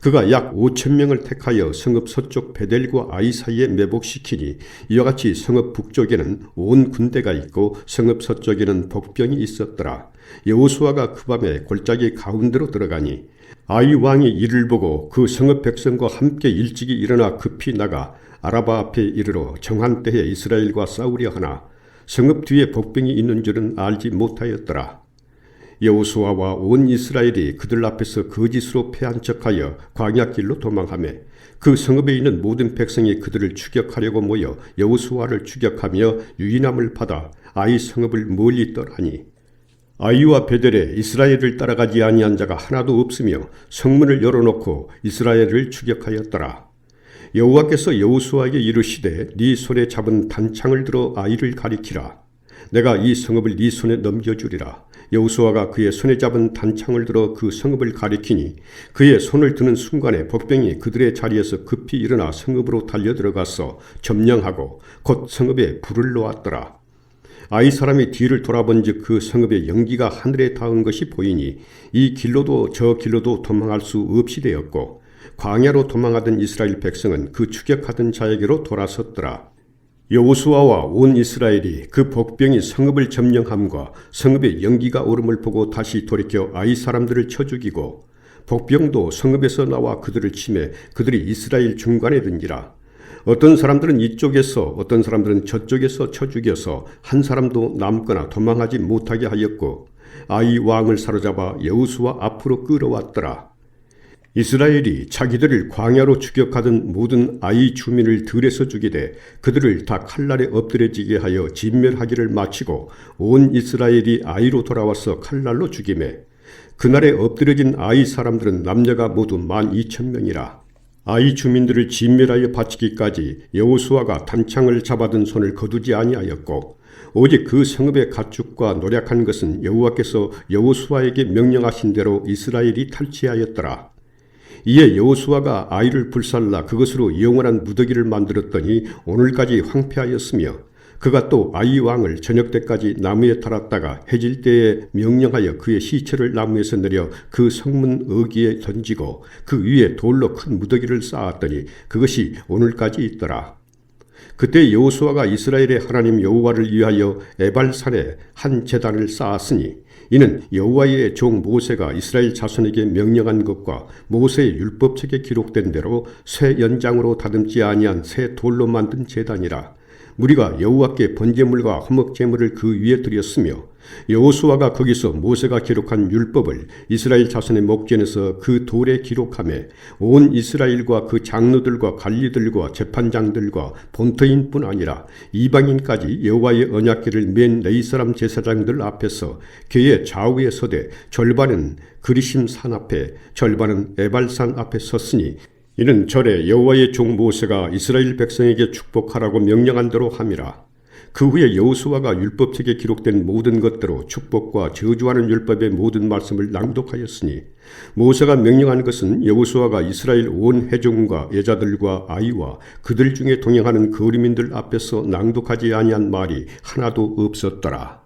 그가 약 5,000명을 택하여 성읍 서쪽 베델과 아이 사이에 매복시키니 이와 같이 성읍 북쪽에는 온 군대가 있고 성읍 서쪽에는 복병이 있었더라. 여호수아가 그 밤에 골짜기 가운데로 들어가니 아이 왕이 이를 보고 그 성읍 백성과 함께 일찍이 일어나 급히 나가 아라바 앞에 이르러 정한 때에 이스라엘과 싸우려 하나 성읍 뒤에 복병이 있는 줄은 알지 못하였더라. 여호수아와 온 이스라엘이 그들 앞에서 거짓으로 패한 척하여 광야길로 도망하며 그 성읍에 있는 모든 백성이 그들을 추격하려고 모여 여호수아를 추격하며 유인함을 받아 아이 성읍을 멀리 떠나니 아이와 베델에 이스라엘을 따라가지 아니한 자가 하나도 없으며 성문을 열어놓고 이스라엘을 추격하였더라. 여호와께서 여호수아에게 이르시되 네 손에 잡은 단창을 들어 아이를 가리키라. 내가 이 성읍을 네 손에 넘겨주리라. 여호수아가 그의 손에 잡은 단창을 들어 그 성읍을 가리키니 그의 손을 드는 순간에 복병이 그들의 자리에서 급히 일어나 성읍으로 달려들어가서 점령하고 곧 성읍에 불을 놓았더라. 아이 사람이 뒤를 돌아본즉 그 성읍의 연기가 하늘에 닿은 것이 보이니 이 길로도 저 길로도 도망할 수 없이 되었고 광야로 도망하던 이스라엘 백성은 그 추격하던 자에게로 돌아섰더라. 여호수아와 온 이스라엘이 그 복병이 성읍을 점령함과 성읍의 연기가 오름을 보고 다시 돌이켜 아이 사람들을 쳐 죽이고 복병도 성읍에서 나와 그들을 치매 그들이 이스라엘 중간에 든지라. 어떤 사람들은 이쪽에서 어떤 사람들은 저쪽에서 쳐 죽여서 한 사람도 남거나 도망하지 못하게 하였고 아이 왕을 사로잡아 여호수아 앞으로 끌어왔더라. 이스라엘이 자기들을 광야로 추격하던 모든 아이 주민을 들에서 죽이되 그들을 다 칼날에 엎드려지게 하여 진멸하기를 마치고 온 이스라엘이 아이로 돌아와서 칼날로 죽이매 그날에 엎드려진 아이 사람들은 남녀가 모두 12,000명이라. 아이 주민들을 진멸하여 바치기까지 여호수아가 단창을 잡아든 손을 거두지 아니하였고 오직 그 성읍의 가축과 노략한 것은 여호와께서 여호수아에게 명령하신 대로 이스라엘이 탈취하였더라. 이에 여호수아가 아이를 불살라 그것으로 영원한 무더기를 만들었더니 오늘까지 황폐하였으며 그가 또 아이 왕을 저녁 때까지 나무에 달았다가 해질 때에 명령하여 그의 시체를 나무에서 내려 그 성문 어귀에 던지고 그 위에 돌로 큰 무더기를 쌓았더니 그것이 오늘까지 있더라. 그때 여호수아가 이스라엘의 하나님 여호와를 위하여 에발산에 한 제단을 쌓았으니 이는 여호와의 종 모세가 이스라엘 자손에게 명령한 것과 모세의 율법책에 기록된 대로 새 연장으로 다듬지 아니한 새 돌로 만든 제단이라. 무리가 여호와께 번제물과 화목제물을 그 위에 드렸으며 여호수아가 거기서 모세가 기록한 율법을 이스라엘 자손의 목전에서 그 돌에 기록하며 온 이스라엘과 그 장로들과 관리들과 재판장들과 본토인뿐 아니라 이방인까지 여호와의 언약궤를 맨 레위 사람 제사장들 앞에서 그의 좌우에 서되 절반은 그리심 산 앞에 절반은 에발산 앞에 섰으니 이는 절에 여호와의 종 모세가 이스라엘 백성에게 축복하라고 명령한 대로 함이라. 그 후에 여호수아가 율법책에 기록된 모든 것대로 축복과 저주하는 율법의 모든 말씀을 낭독하였으니 모세가 명령한 것은 여호수아가 이스라엘 온 회중과 여자들과 아이와 그들 중에 동행하는 거류민들 앞에서 낭독하지 아니한 말이 하나도 없었더라.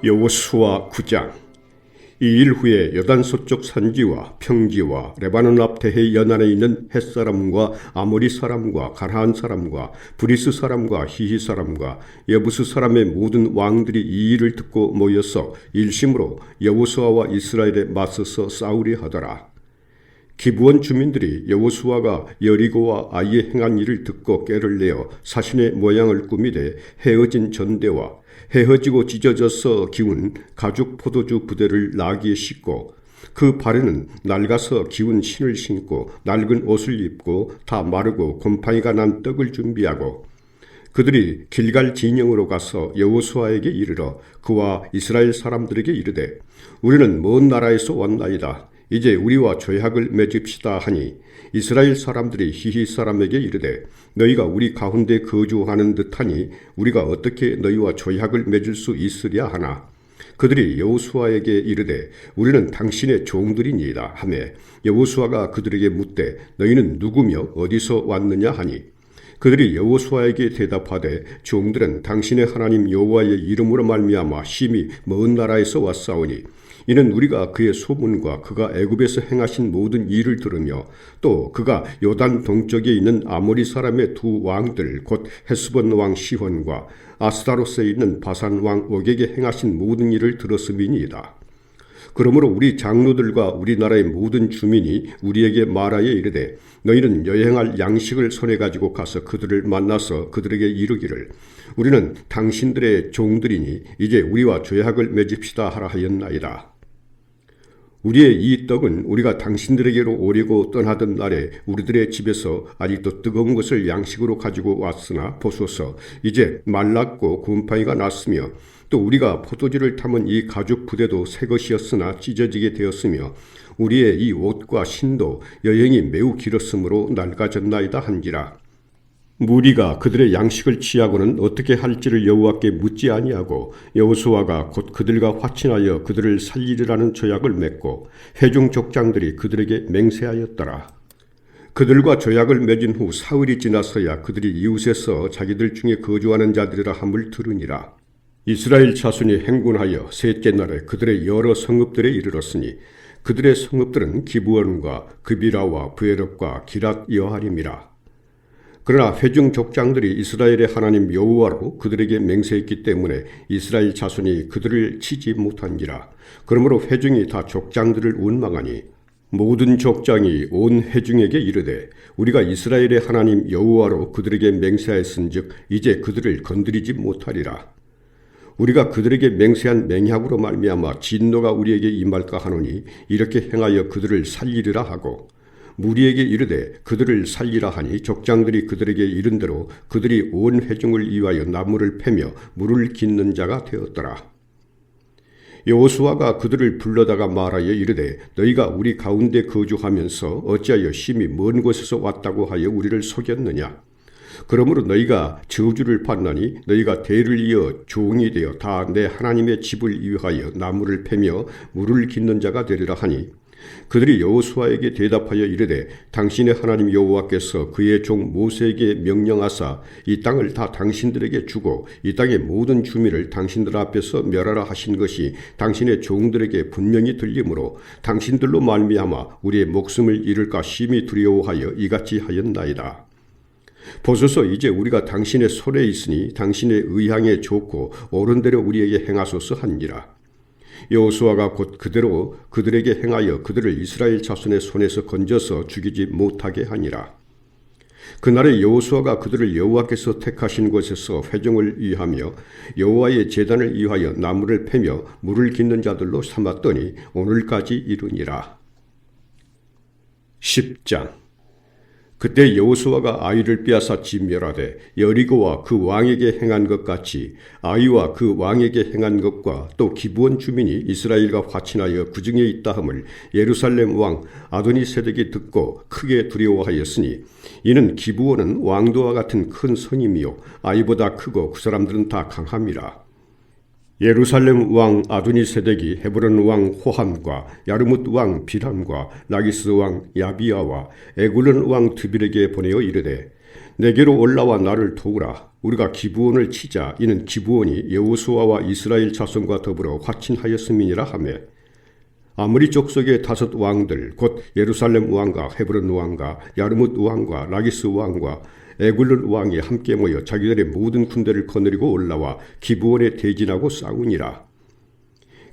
여호수아 9장. 이 일 후에 요단 서쪽 산지와 평지와 레바논 앞 대해 연안에 있는 헷사람과 아모리 사람과 가나안 사람과 브리스 사람과 히히 사람과 여부스 사람의 모든 왕들이 이 일을 듣고 모여서 일심으로 여호수아와 이스라엘에 맞서서 싸우려 하더라. 기브온 주민들이 여호수아가 여리고와 아이에 행한 일을 듣고 꾀를 내어 사신의 모양을 꾸미되 헤어진 전대와 헤어지고 찢어져서 기운 가죽 포도주 부대를 나귀에 싣고 그 발에는 낡아서 기운 신을 신고 낡은 옷을 입고 다 마르고 곰팡이가 난 떡을 준비하고 그들이 길갈 진영으로 가서 여호수아에게 이르러 그와 이스라엘 사람들에게 이르되 우리는 먼 나라에서 왔나이다. 이제 우리와 조약을 맺읍시다 하니 이스라엘 사람들이 히히 사람에게 이르되 너희가 우리 가운데 거주하는 듯하니 우리가 어떻게 너희와 조약을 맺을 수 있으랴 하나 그들이 여호수아에게 이르되 우리는 당신의 종들이니이다 하며 여호수아가 그들에게 묻되 너희는 누구며 어디서 왔느냐 하니 그들이 여호수아에게 대답하되 종들은 당신의 하나님 여호와의 이름으로 말미암아 심히 먼 나라에서 왔사오니 이는 우리가 그의 소문과 그가 애굽에서 행하신 모든 일을 들으며 또 그가 요단 동쪽에 있는 아모리 사람의 두 왕들 곧 헤스본 왕 시혼과 아스타로스에 있는 바산 왕 옥에게 행하신 모든 일을 들었음이니이다. 그러므로 우리 장로들과 우리나라의 모든 주민이 우리에게 말하여 이르되 너희는 여행할 양식을 손에 가지고 가서 그들을 만나서 그들에게 이르기를 우리는 당신들의 종들이니 이제 우리와 조약을 맺읍시다 하라 하였나이다. 우리의 이 떡은 우리가 당신들에게로 오려고 떠나던 날에 우리들의 집에서 아직도 뜨거운 것을 양식으로 가지고 왔으나 보소서 이제 말랐고 곰팡이가 났으며 또 우리가 포도주를 담은 이 가죽 부대도 새 것이었으나 찢어지게 되었으며 우리의 이 옷과 신도 여행이 매우 길었으므로 낡아졌나이다 한지라. 무리가 그들의 양식을 취하고는 어떻게 할지를 여호와께 묻지 아니하고 여호수아가 곧 그들과 화친하여 그들을 살리리라는 조약을 맺고 회중 족장들이 그들에게 맹세하였더라. 그들과 조약을 맺은 후 사흘이 지나서야 그들이 이웃에서 자기들 중에 거주하는 자들이라 함을 들으니라. 이스라엘 자손이 행군하여 셋째 날에 그들의 여러 성읍들에 이르렀으니 그들의 성읍들은 기브온과 그비라와 브에럽과 기랏 여하림이라. 그러나 회중 족장들이 이스라엘의 하나님 여호와로 그들에게 맹세했기 때문에 이스라엘 자손이 그들을 치지 못한지라. 그러므로 회중이 다 족장들을 원망하니 모든 족장이 온 회중에게 이르되 우리가 이스라엘의 하나님 여호와로 그들에게 맹세하였은즉 이제 그들을 건드리지 못하리라. 우리가 그들에게 맹세한 맹약으로 말미암아 진노가 우리에게 임할까 하노니 이렇게 행하여 그들을 살리리라 하고 무리에게 이르되 그들을 살리라 하니 족장들이 그들에게 이른 대로 그들이 온 회중을 위하여 나무를 패며 물을 깃는 자가 되었더라. 여호수아가 그들을 불러다가 말하여 이르되 너희가 우리 가운데 거주하면서 어찌하여 심히 먼 곳에서 왔다고 하여 우리를 속였느냐. 그러므로 너희가 저주를 받나니 너희가 대를 이어 종이 되어 다 내 하나님의 집을 위하여 나무를 패며 물을 깃는 자가 되리라 하니 그들이 여호수아에게 대답하여 이르되 당신의 하나님 여호와께서 그의 종 모세에게 명령하사 이 땅을 다 당신들에게 주고 이 땅의 모든 주민을 당신들 앞에서 멸하라 하신 것이 당신의 종들에게 분명히 들리므로 당신들로 말미암아 우리의 목숨을 잃을까 심히 두려워하여 이같이 하였나이다. 보소서, 이제 우리가 당신의 손에 있으니 당신의 의향에 좋고 옳은 대로 우리에게 행하소서 하니라. 여호수아가 곧 그대로 그들에게 행하여 그들을 이스라엘 자손의 손에서 건져서 죽이지 못하게 하니라. 그날에 여호수아가 그들을 여호와께서 택하신 곳에서 회중을 위하며 여호와의 제단을 위하여 나무를 패며 물을 깃는 자들로 삼았더니 오늘까지 이르니라. 10장. 그때 여호수아가 아이를 빼앗아 멸하되 여리고와 그 왕에게 행한 것 같이 아이와 그 왕에게 행한 것과 또 기브온 주민이 이스라엘과 화친하여 그 중에 있다 함을 예루살렘 왕 아도니세덱이 듣고 크게 두려워하였으니 이는 기브온은 왕도와 같은 큰 성임이요 아이보다 크고 그 사람들은 다 강함이라. 예루살렘 왕 아도니세덱이 헤브론 왕 호함과 야르뭇 왕 빌함과 라기스 왕 야비아와 에굴론 왕 드빌에게 보내어 이르되 내게로 올라와 나를 도우라. 우리가 기브온을 치자. 이는 기브온이 여호수아와 이스라엘 자손과 더불어 화친하였음이니라 하매 아므리 족속의 5 왕들 곧 예루살렘 왕과 헤브론 왕과 야르뭇 왕과 라기스 왕과 에굴론 왕이 함께 모여 자기들의 모든 군대를 거느리고 올라와 기브온에 대진하고 싸우니라.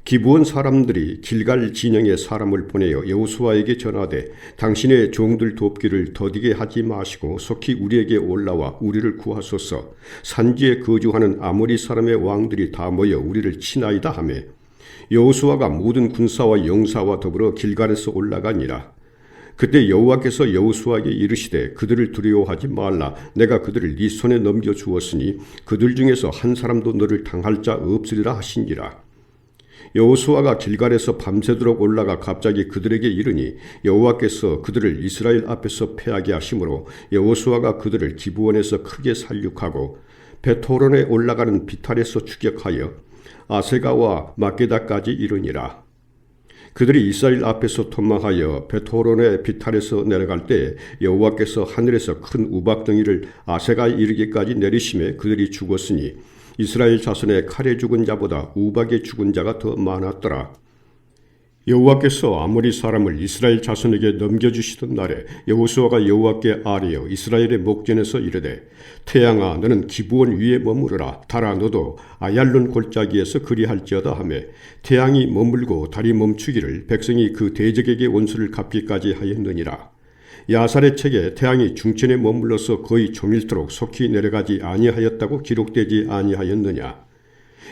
기브온 사람들이 길갈 진영에 사람을 보내어 여호수아에게 전하되 당신의 종들 돕기를 더디게 하지 마시고 속히 우리에게 올라와 우리를 구하소서. 산지에 거주하는 아모리 사람의 왕들이 다 모여 우리를 치나이다 하며 여호수아가 모든 군사와 용사와 더불어 길갈에서 올라가니라. 그때 여호와께서 여호수아에게 이르시되 그들을 두려워하지 말라. 내가 그들을 네 손에 넘겨주었으니 그들 중에서 한 사람도 너를 당할 자 없으리라 하신지라. 여호수아가 길갈에서 밤새도록 올라가 갑자기 그들에게 이르니 여호와께서 그들을 이스라엘 앞에서 패하게 하심으로 여호수아가 그들을 기브온에서 크게 살육하고 베토론에 올라가는 비탈에서 추격하여 아세가와 마게다까지 이르니라. 그들이 이스라엘 앞에서 도망하여 베토론의 비탈에서 내려갈 때 여호와께서 하늘에서 큰 우박덩이를 아세가에 이르기까지 내리심에 그들이 죽었으니 이스라엘 자손의 칼에 죽은 자보다 우박에 죽은 자가 더 많았더라. 여호와께서 아모리 사람을 이스라엘 자손에게 넘겨주시던 날에 여호수아가 여호와께 아뢰어 이스라엘의 목전에서 이르되 태양아 너는 기브온 위에 머무르라. 달아 너도 아얄론 골짜기에서 그리할지어다 하며 태양이 머물고 달이 멈추기를 백성이 그 대적에게 원수를 갚기까지 하였느니라. 야살의 책에 태양이 중천에 머물러서 거의 조밀토록 속히 내려가지 아니하였다고 기록되지 아니하였느냐.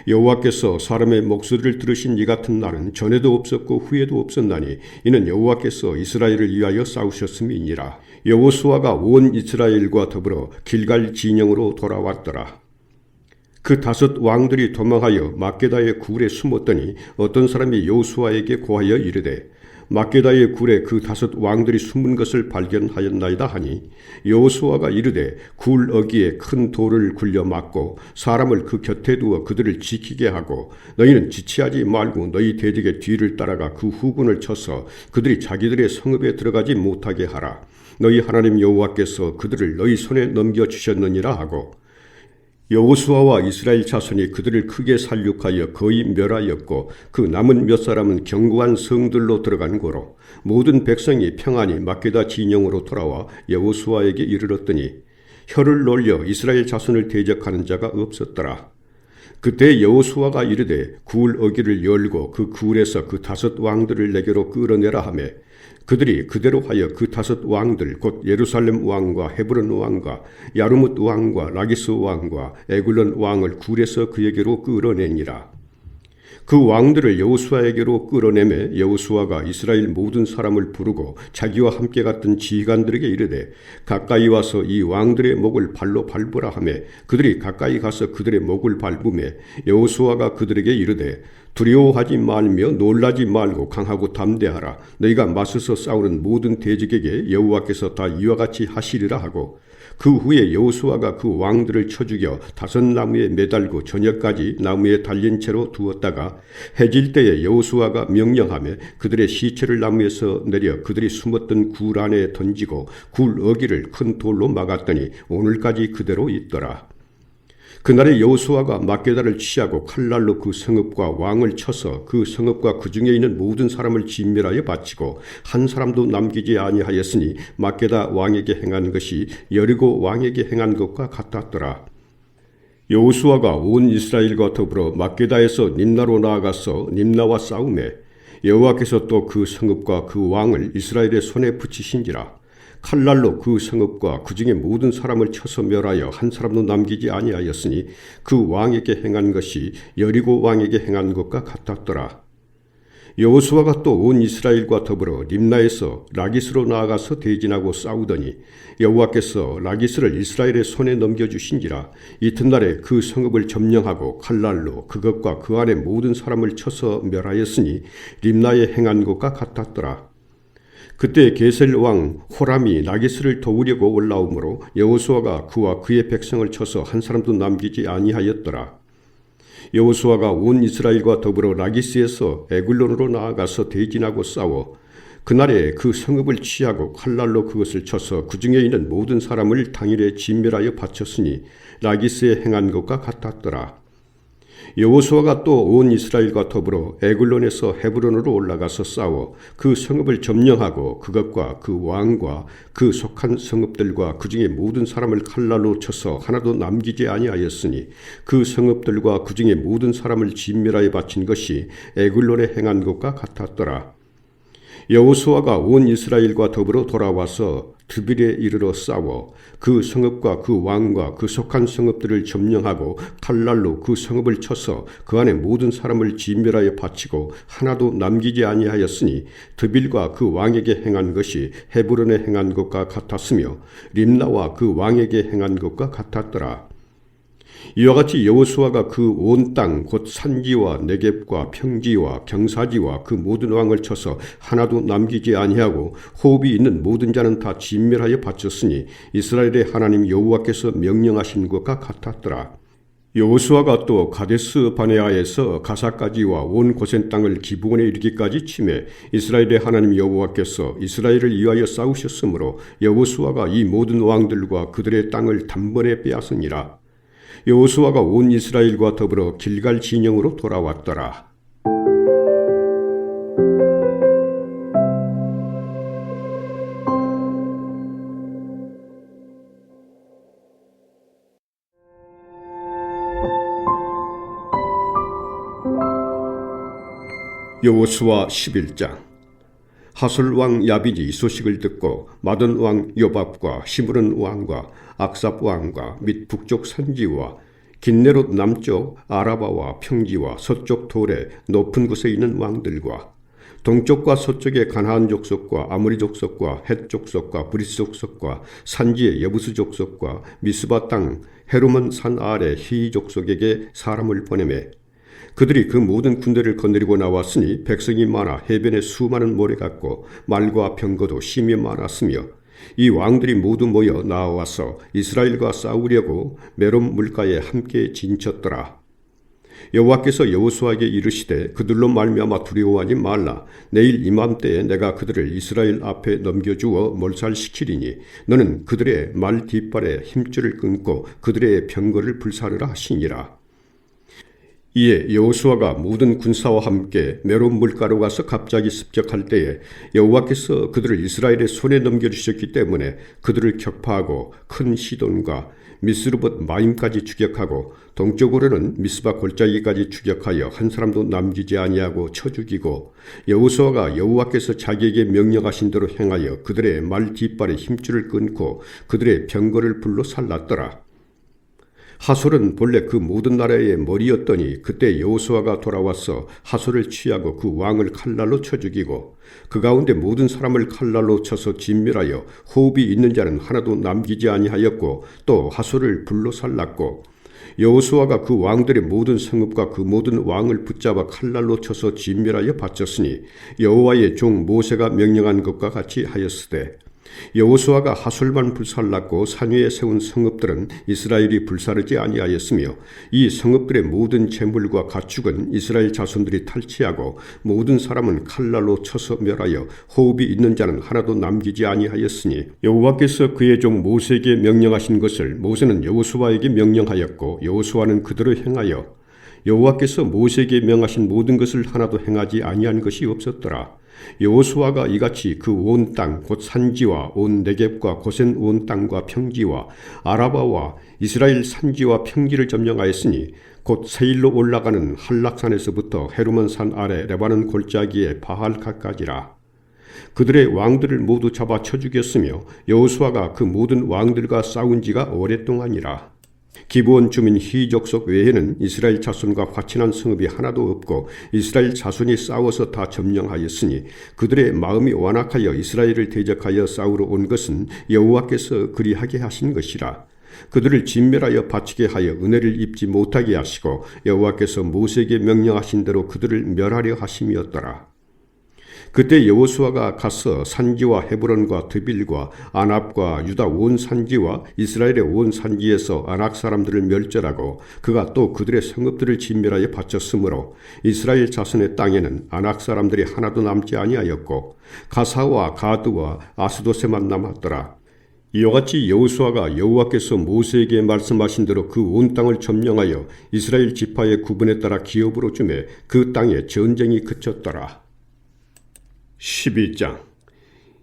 여호와께서 사람의 목소리를 들으신 이 같은 날은 전에도 없었고 후에도 없었나니 이는 여호와께서 이스라엘을 위하여 싸우셨음이니라. 여호수아가 온 이스라엘과 더불어 길갈 진영으로 돌아왔더라. 그 5 왕들이 도망하여 막게다의 굴에 숨었더니 어떤 사람이 여호수아에게 고하여 이르되 막게다의 굴에 그 5 왕들이 숨은 것을 발견하였나이다 하니 여호수아가 이르되 굴 어귀에 큰 돌을 굴려 막고 사람을 그 곁에 두어 그들을 지키게 하고 너희는 지체하지 말고 너희 대적의 뒤를 따라가 그 후군을 쳐서 그들이 자기들의 성읍에 들어가지 못하게 하라. 너희 하나님 여호와께서 그들을 너희 손에 넘겨주셨느니라 하고 여호수아와 이스라엘 자손이 그들을 크게 살육하여 거의 멸하였고 그 남은 몇 사람은 견고한 성들로 들어간 고로 모든 백성이 평안히 막게다 진영으로 돌아와 여호수아에게 이르렀더니 혀를 놀려 이스라엘 자손을 대적하는 자가 없었더라. 그때 여호수아가 이르되 굴 어귀를 열고 그 굴에서 그 5 왕들을 내게로 끌어내라 하며 그들이 그대로 하여 그 5 왕들 곧 예루살렘 왕과 헤브론 왕과 야르뭇 왕과 라기스 왕과 에굴론 왕을 굴에서 그에게로 끌어내니라. 그 왕들을 여호수아에게로 끌어내매 여호수아가 이스라엘 모든 사람을 부르고 자기와 함께 갔던 지휘관들에게 이르되 가까이 와서 이 왕들의 목을 발로 밟으라 하며 그들이 가까이 가서 그들의 목을 밟으매 여호수아가 그들에게 이르되 두려워하지 말며 놀라지 말고 강하고 담대하라. 너희가 맞서서 싸우는 모든 대적에게 여호와께서 다 이와 같이 하시리라 하고 그 후에 여호수아가 그 왕들을 쳐 죽여 5 나무에 매달고 저녁까지 나무에 달린 채로 두었다가 해질 때에 여호수아가 명령하며 그들의 시체를 나무에서 내려 그들이 숨었던 굴 안에 던지고 굴 어귀를 큰 돌로 막았더니 오늘까지 그대로 있더라. 그날에 여호수아가 막게다를 취하고 칼날로 그 성읍과 왕을 쳐서 그 성읍과 그 중에 있는 모든 사람을 진멸하여 바치고 한 사람도 남기지 아니하였으니 막게다 왕에게 행한 것이 여리고 왕에게 행한 것과 같았더라. 여호수아가 온 이스라엘과 더불어 막게다에서 림나로 나아가서 림나와 싸우매 여호와께서 또 그 성읍과 그 왕을 이스라엘의 손에 붙이신지라. 칼날로 그 성읍과 그 중에 모든 사람을 쳐서 멸하여 한 사람도 남기지 아니하였으니 그 왕에게 행한 것이 여리고 왕에게 행한 것과 같았더라. 여호수아가 또 온 이스라엘과 더불어 림나에서 라기스로 나아가서 대진하고 싸우더니 여호와께서 라기스를 이스라엘의 손에 넘겨주신지라. 이튿날에 그 성읍을 점령하고 칼날로 그것과 그 안에 모든 사람을 쳐서 멸하였으니 림나에 행한 것과 같았더라. 그때 게셀 왕 호람이 라기스를 도우려고 올라오므로 여호수아가 그와 그의 백성을 쳐서 한 사람도 남기지 아니하였더라. 여호수아가 온 이스라엘과 더불어 라기스에서 에글론으로 나아가서 대진하고 싸워 그날에 그 성읍을 취하고 칼날로 그것을 쳐서 그 중에 있는 모든 사람을 당일에 진멸하여 바쳤으니 라기스에 행한 것과 같았더라. 여호수아가 또 온 이스라엘과 더불어 에글론에서 헤브론으로 올라가서 싸워 그 성읍을 점령하고 그것과 그 왕과 그 속한 성읍들과 그 중에 모든 사람을 칼날로 쳐서 하나도 남기지 아니하였으니 그 성읍들과 그 중에 모든 사람을 진멸하여 바친 것이 에글론에 행한 것과 같았더라. 여호수아가 온 이스라엘과 더불어 돌아와서 드빌에 이르러 싸워 그 성읍과 그 왕과 그 속한 성읍들을 점령하고 칼날로 그 성읍을 쳐서 그 안에 모든 사람을 진멸하여 바치고 하나도 남기지 아니하였으니 드빌과 그 왕에게 행한 것이 헤브론에 행한 것과 같았으며 림나와 그 왕에게 행한 것과 같았더라. 이와 같이 여호수아가 그 온 땅 곧 산지와 네겝과 평지와 경사지와 그 모든 왕을 쳐서 하나도 남기지 아니하고 호흡이 있는 모든 자는 다 진멸하여 바쳤으니 이스라엘의 하나님 여호와께서 명령하신 것과 같았더라. 여호수아가 또 가데스 바네아에서 가사까지와 온 고센 땅을 기브온에 이르기까지 치매 이스라엘의 하나님 여호와께서 이스라엘을 위하여 싸우셨으므로 여호수아가 이 모든 왕들과 그들의 땅을 단번에 빼앗으니라. 여호수아가 온 이스라엘과 더불어 길갈 진영으로 돌아왔더라. 여호수아 11장. 하솔 왕 야빈이 이 소식을 듣고 마돈 왕 요밥과 시므론 왕과 악삽 왕과 및 북쪽 산지와 긴네롯 남쪽 아라바와 평지와 서쪽 돌의 높은 곳에 있는 왕들과 동쪽과 서쪽의 가나안 족속과 아모리 족속과 헷 족속과 브리스 족속과 산지의 여부스 족속과 미스바 땅 헤르몬 산 아래 히 족속에게 사람을 보내매 그들이 그 모든 군대를 거느리고 나왔으니 백성이 많아 해변에 수많은 모래 같고 말과 병거도 심히 많았으며 이 왕들이 모두 모여 나와서 이스라엘과 싸우려고 메롬 물가에 함께 진쳤더라. 여호와께서 여호수아에게 이르시되 그들로 말미암아 두려워하지 말라. 내일 이맘때에 내가 그들을 이스라엘 앞에 넘겨주어 몰살시키리니 너는 그들의 말 뒷발에 힘줄을 끊고 그들의 병거를 불사르라 하시니라. 이에 여호수아가 모든 군사와 함께 메론 물가로 가서 갑자기 습격할 때에 여호와께서 그들을 이스라엘의 손에 넘겨주셨기 때문에 그들을 격파하고 큰 시돈과 미스르봇 마임까지 추격하고 동쪽으로는 미스바 골짜기까지 추격하여 한 사람도 남기지 아니하고 쳐 죽이고 여호수아가 여호와께서 자기에게 명령하신 대로 행하여 그들의 말 뒷발에 힘줄을 끊고 그들의 병거를 불로 살랐더라. 하솔은 본래 그 모든 나라의 머리였더니 그때 여호수아가 돌아와서 하솔을 취하고 그 왕을 칼날로 쳐 죽이고 그 가운데 모든 사람을 칼날로 쳐서 진멸하여 호흡이 있는 자는 하나도 남기지 아니하였고 또 하솔을 불로 살랐고 여호수아가 그 왕들의 모든 성읍과 그 모든 왕을 붙잡아 칼날로 쳐서 진멸하여 바쳤으니 여호와의 종 모세가 명령한 것과 같이 하였으되 여호수아가 하솔만 불살랐고 산 위에 세운 성읍들은 이스라엘이 불사르지 아니하였으며 이 성읍들의 모든 재물과 가축은 이스라엘 자손들이 탈취하고 모든 사람은 칼날로 쳐서 멸하여 호흡이 있는 자는 하나도 남기지 아니하였으니 여호와께서 그의 종 모세에게 명령하신 것을 모세는 여호수아에게 명령하였고 여호수아는 그대로 행하여 여호와께서 모세에게 명하신 모든 것을 하나도 행하지 아니한 것이 없었더라. 여호수아가 이같이 그 온 땅 곧 산지와 온 네겝과 고센 온 땅과 평지와 아라바와 이스라엘 산지와 평지를 점령하였으니 곧 세일로 올라가는 한락산에서부터 헤르몬 산 아래 레바논 골짜기의 바할갓까지라. 그들의 왕들을 모두 잡아 쳐 죽였으며 여호수아가 그 모든 왕들과 싸운 지가 오랫동안이라. 기브온 주민 히족속 외에는 이스라엘 자손과 화친한 성읍이 하나도 없고 이스라엘 자손이 싸워서 다 점령하였으니 그들의 마음이 완악하여 이스라엘을 대적하여 싸우러 온 것은 여호와께서 그리하게 하신 것이라. 그들을 진멸하여 바치게 하여 은혜를 입지 못하게 하시고 여호와께서 모세에게 명령하신 대로 그들을 멸하려 하심이었더라. 그때 여호수아가 가서 산지와 헤브론과 드빌과 아납과 유다 온 산지와 이스라엘의 온 산지에서 아낙 사람들을 멸절하고 그가 또 그들의 성읍들을 진멸하여 바쳤으므로 이스라엘 자손의 땅에는 아낙 사람들이 하나도 남지 아니하였고 가사와 가드와 아스도세만 남았더라. 이와 같이 여호수아가 여호와께서 모세에게 말씀하신 대로 그 온 땅을 점령하여 이스라엘 지파의 구분에 따라 기업으로 주매 그 땅에 전쟁이 그쳤더라. 12장.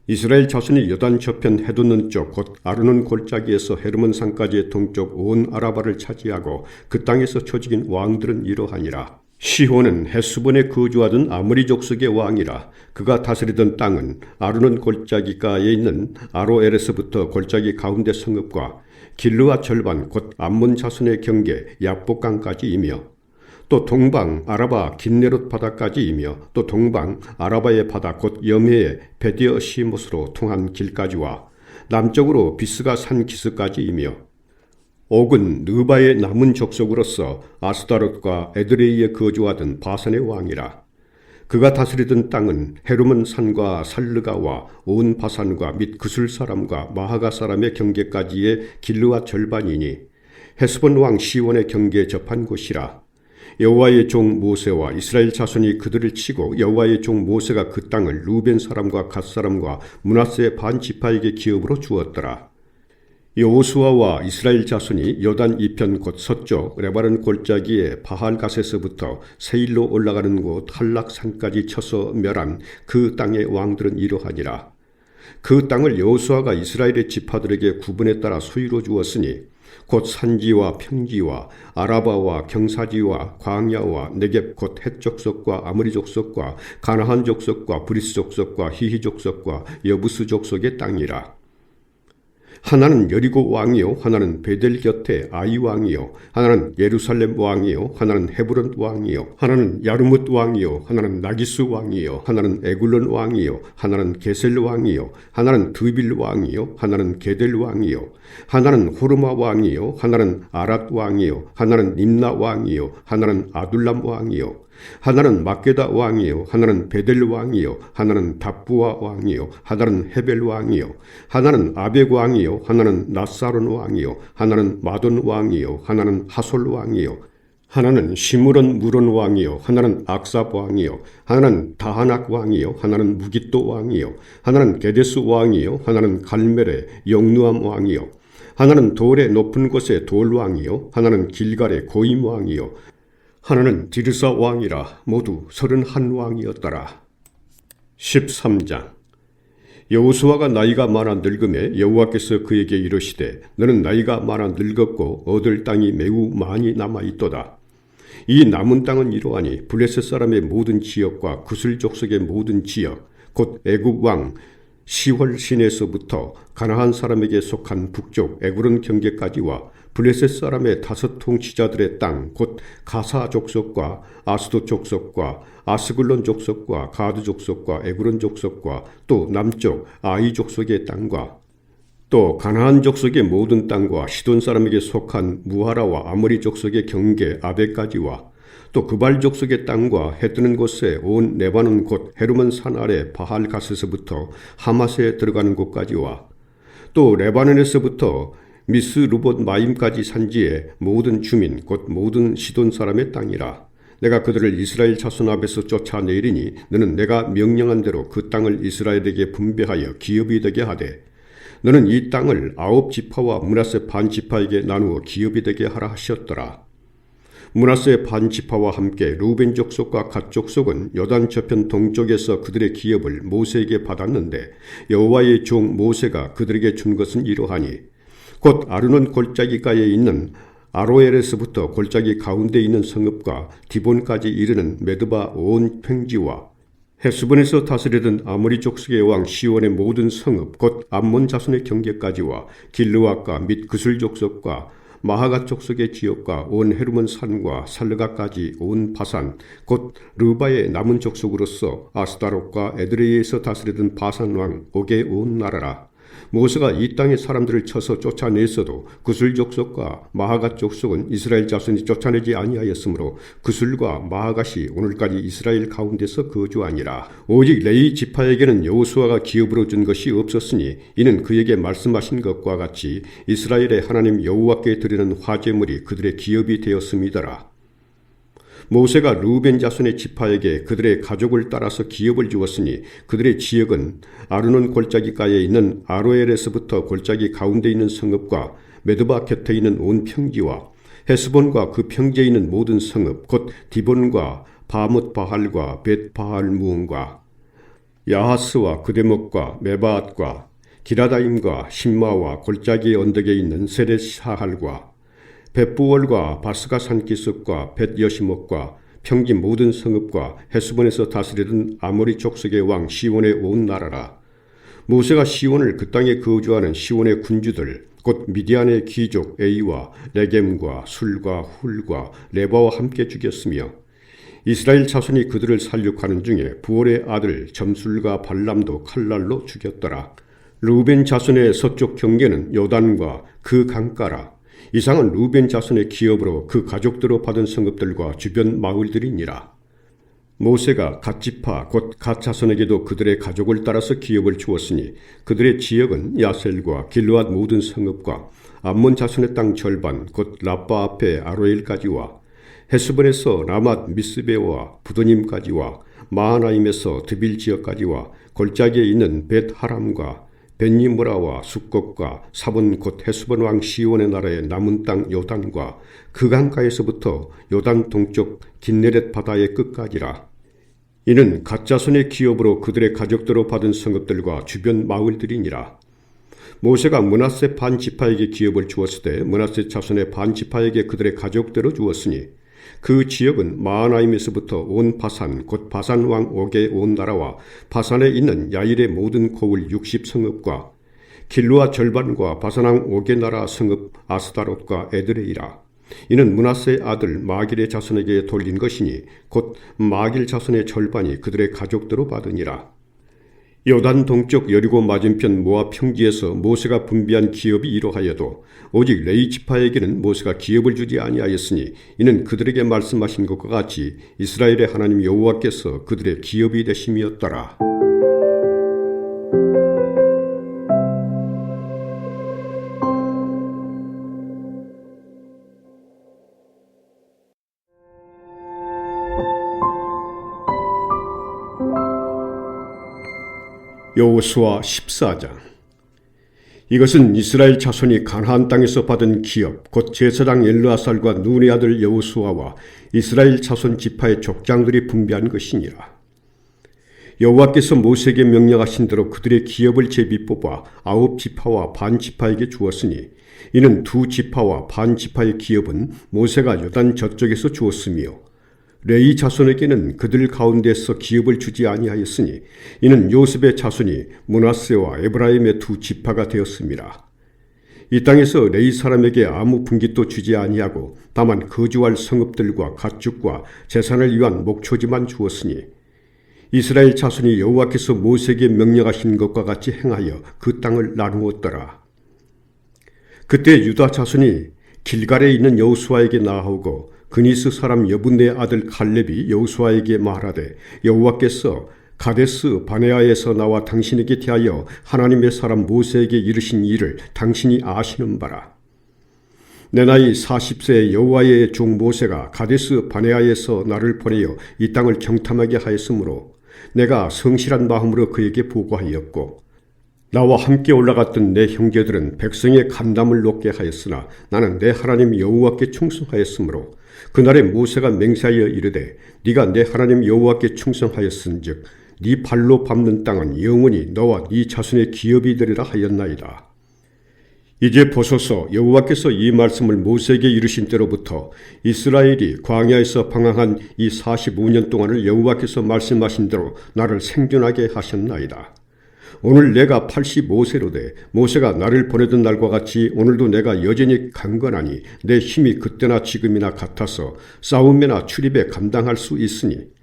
이스라엘 자손이 요단 저편 해돋는 쪽 곧 아르논 골짜기에서 헤르몬 산까지의 동쪽 온 아라바를 차지하고 그 땅에서 쳐 죽인 왕들은 이러하니라. 시혼은 헤스본에 거주하던 아모리 족속의 왕이라. 그가 다스리던 땅은 아르논 골짜기가에 있는 아로엘에서부터 골짜기 가운데 성읍과 길르앗 절반 곧 암몬 자손의 경계 야복강까지이며 또 동방 아라바 긴네롯 바다까지이며 또 동방 아라바의 바다 곧 염해의 베디어 시못으로 통한 길까지와 남쪽으로 비스가 산 기스까지이며 옥은 느바의 남은 족속으로서 아스다롯과 에드레이에 거주하던 바산의 왕이라. 그가 다스리던 땅은 헤르몬 산과 살르가와 온 바산과 및 그술 사람과 마하가 사람의 경계까지의 길르앗 절반이니 헤스본 왕 시온의 경계에 접한 곳이라. 여호와의 종 모세와 이스라엘 자손이 그들을 치고 여호와의 종 모세가 그 땅을 루벤 사람과 갓 사람과 므낫세 반 지파에게 기업으로 주었더라. 여호수아와 이스라엘 자손이 요단 이편 곧 서쪽 레바논 골짜기의 바할갓에서부터 세일로 올라가는 곳 한락산까지 쳐서 멸한 그 땅의 왕들은 이러하니라. 그 땅을 여호수아가 이스라엘의 지파들에게 구분에 따라 소유로 주었으니 곧 산지와 평지와 아라바와 경사지와 광야와 네겝 곧 헷 족속과 아모리 족속과 가나안 족속과 브리스 족속과 히히 족속과 여부스 족속의 땅이라. 하나는 여리고 왕이요 하나는 베델 곁에 아이 왕이요 하나는 예루살렘 왕이요 하나는 헤브론 왕이요 하나는 야르뭇 왕이요 하나는 나기스 왕이요 하나는 에굴론 왕이요 하나는 게셀 왕이요 하나는 드빌 왕이요 하나는 게델 왕이요 하나는 호르마 왕이요 하나는 아랏 왕이요 하나는 림나 왕이요 하나는 아둘람 왕이요 하나는 막게다 왕이요 하나는 베델 왕이요 하나는 답부아 왕이요 하나는 헤벨 왕이요 하나는 아벡 왕이요 하나는 나사론 왕이요 하나는 마돈 왕이요 하나는 하솔 왕이요 하나는 시므론 무론 왕이요 하나는 악삽 왕이요 하나는 다하낙 왕이요 하나는 무깃도 왕이요 하나는 게데스 왕이요 하나는 갈멜의 영누암 왕이요 하나는 돌의 높은 곳의 돌 왕이요 하나는 길갈의 고임 왕이요 하나는 디르사 왕이라. 모두 31왕이었더라. 13장. 여호수아가 나이가 많아 늙음에 여호와께서 그에게 이르시되 너는 나이가 많아 늙었고 얻을 땅이 매우 많이 남아있도다. 이 남은 땅은 이러하니 블레셋 사람의 모든 지역과 구슬 족속의 모든 지역 곧 애굽 왕 시월 신에서부터 가나안 사람에게 속한 북쪽 에구론 경계까지와 블레셋 사람의 5 통치자들의 땅 곧 가사 족속과 아스도 족속과 아스글론 족속과 가드 족속과 에구론 족속과 또 남쪽 아이 족속의 땅과 또 가나안 족속의 모든 땅과 시돈 사람에게 속한 무하라와 아모리 족속의 경계 아베까지와 또 그발 족속의 땅과 해 뜨는 곳에 온 레바논 곧 헤르몬 산 아래 바할 가스에서부터 하맛에 들어가는 곳까지와 또 레바논에서부터 미스 루봇 마임까지 산지의 모든 주민 곧 모든 시돈 사람의 땅이라. 내가 그들을 이스라엘 자손 앞에서 쫓아내리니 너는 내가 명령한 대로 그 땅을 이스라엘에게 분배하여 기업이 되게 하되 너는 이 땅을 9지파와 므낫세 반지파에게 나누어 기업이 되게 하라 하셨더라. 므낫세 반지파와 함께 루벤 족속과 갓 족속은 요단 저편 동쪽에서 그들의 기업을 모세에게 받았는데 여호와의 종 모세가 그들에게 준 것은 이러하니 곧 아르논 골짜기가에 있는 아로엘에서부터 골짜기 가운데 있는 성읍과 디본까지 이르는 메드바 온 평지와 헤스본에서 다스리던 아모리 족속의 왕 시온의 모든 성읍 곧 암몬 자손의 경계까지와 길르앗과 및 그술 족속과 마하가 족속의 지역과 온 헤르몬 산과 살르가까지 온 바산 곧 르바의 남은 족속으로서 아스다롯과 에드레이에서 다스리던 바산 왕 옥의 온 나라라. 모세가 이 땅의 사람들을 쳐서 쫓아냈어도 그술 족속과 마하가 족속은 이스라엘 자손이 쫓아내지 아니하였으므로 그술과 마하갓이 오늘까지 이스라엘 가운데서 거주하니라. 오직 레위 지파에게는 여호수아가 기업으로 준 것이 없었으니 이는 그에게 말씀하신 것과 같이 이스라엘의 하나님 여호와께 드리는 화제물이 그들의 기업이 되었음이더라. 모세가 루벤 자손의 지파에게 그들의 가족을 따라서 기업을 주었으니 그들의 지역은 아르논 골짜기가에 있는 아로엘에서부터 골짜기 가운데 있는 성읍과 메드바 곁에 있는 온 평지와 헤스본과 그 평지에 있는 모든 성읍 곧 디본과 바뭇 바할과 벳 바할 무온과 야하스와 그 대목과 메바앗과 기라다임과 신마와 골짜기 언덕에 있는 세렛 사할과 벳부월과 바스가 산기슭과 벳여시목과 평지 모든 성읍과 헤스본에서 다스리던 아모리 족속의 왕 시온의 온 나라라. 모세가 시온을 그 땅에 거주하는 시온의 군주들 곧 미디안의 귀족 에이와 레겜과 술과 훌과 레바와 함께 죽였으며 이스라엘 자손이 그들을 살육하는 중에 부올의 아들 점술과 발람도 칼날로 죽였더라. 루벤 자손의 서쪽 경계는 요단과 그 강가라. 이상은 루벤 자손의 기업으로 그 가족들로 받은 성읍들과 주변 마을들이니라. 모세가 갓 지파 곧 갓 자손에게도 그들의 가족을 따라서 기업을 주었으니 그들의 지역은 야셀과 길르앗 모든 성읍과 암몬 자손의 땅 절반 곧 라빠 앞에 아로엘까지와 헤스본에서 라맛 미스베와 부도님까지와 마하나임에서 드빌 지역까지와 골짜기에 있는 벳 하람과 벤니무라와 숙곡과 사본 곧 헤스본 왕 시온의 나라의 남은 땅 요단과 그 강가에서부터 요단 동쪽 긴네렛 바다의 끝까지라. 이는 갓 자손의 기업으로 그들의 가족들로 받은 성읍들과 주변 마을들이니라. 모세가 므낫세 반지파에게 기업을 주었을 때 므낫세 자손의 반지파에게 그들의 가족대로 주었으니 그 지역은 마하나임에서부터 온 바산 곧 바산 왕 옥의 온 나라와 바산에 있는 야일의 모든 고을 60성읍과 길루아 절반과 바산 왕 옥의 나라 성읍 아스다롯과 에드레이라. 이는 므낫세의 아들 마길의 자손에게 돌린 것이니 곧 마길 자손의 절반이 그들의 가족대로 받으니라. 요단 동쪽 여리고 맞은편 모압 평지에서 모세가 분배한 기업이 이러하여도 오직 레위 지파에게는 모세가 기업을 주지 아니하였으니 이는 그들에게 말씀하신 것과 같이 이스라엘의 하나님 여호와께서 그들의 기업이 되심이었더라. 여호수아 14장. 이것은 이스라엘 자손이 가나안 땅에서 받은 기업 곧 제사장 엘르아살과 눈의 아들 여호수아와 이스라엘 자손 지파의 족장들이 분배한 것이니라. 여호와께서 모세에게 명령하신 대로 그들의 기업을 제비 뽑아 9지파와 반지파에게 주었으니 이는 2지파와 반지파의 기업은 모세가 요단 저쪽에서 주었으며 레위 자손에게는 그들 가운데서 기업을 주지 아니하였으니 이는 요셉의 자손이 므낫세와 에브라임의 2지파가 되었습니다. 이 땅에서 레위 사람에게 아무 분깃도 주지 아니하고 다만 거주할 성읍들과 가축과 재산을 위한 목초지만 주었으니 이스라엘 자손이 여호와께서 모세에게 명령하신 것과 같이 행하여 그 땅을 나누었더라. 그때 유다 자손이 길갈에 있는 여호수아에게 나아오고 그니스 사람 여분네 아들 갈렙이 여호수아에게 말하되 여호와께서 가데스 바네아에서 나와 당신에게 대하여 하나님의 사람 모세에게 이르신 일을 당신이 아시는 바라. 내 나이 40세의 여호와의 종 모세가 가데스 바네아에서 나를 보내어 이 땅을 경탐하게 하였으므로 내가 성실한 마음으로 그에게 보고하였고 나와 함께 올라갔던 내 형제들은 백성의 간담을 높게 하였으나 나는 내 하나님 여호와께 충성하였으므로 그날에 모세가 맹세하여 이르되 네가 내 하나님 여호와께 충성하였은즉 네 발로 밟는 땅은 영원히 너와 네 자손의 기업이 되리라 하였나이다. 이제 보소서 여호와께서 이 말씀을 모세에게 이르신 때로부터 이스라엘이 광야에서 방황한 이 45년 동안을 여호와께서 말씀하신 대로 나를 생존하게 하셨나이다. 오늘 내가 85세로 모세가 나를 보내던 날과 같이 오늘도 내가 여전히 강건하니 내 힘이 그때나 지금이나 같아서 싸움이나 출입에 감당할 수 있으니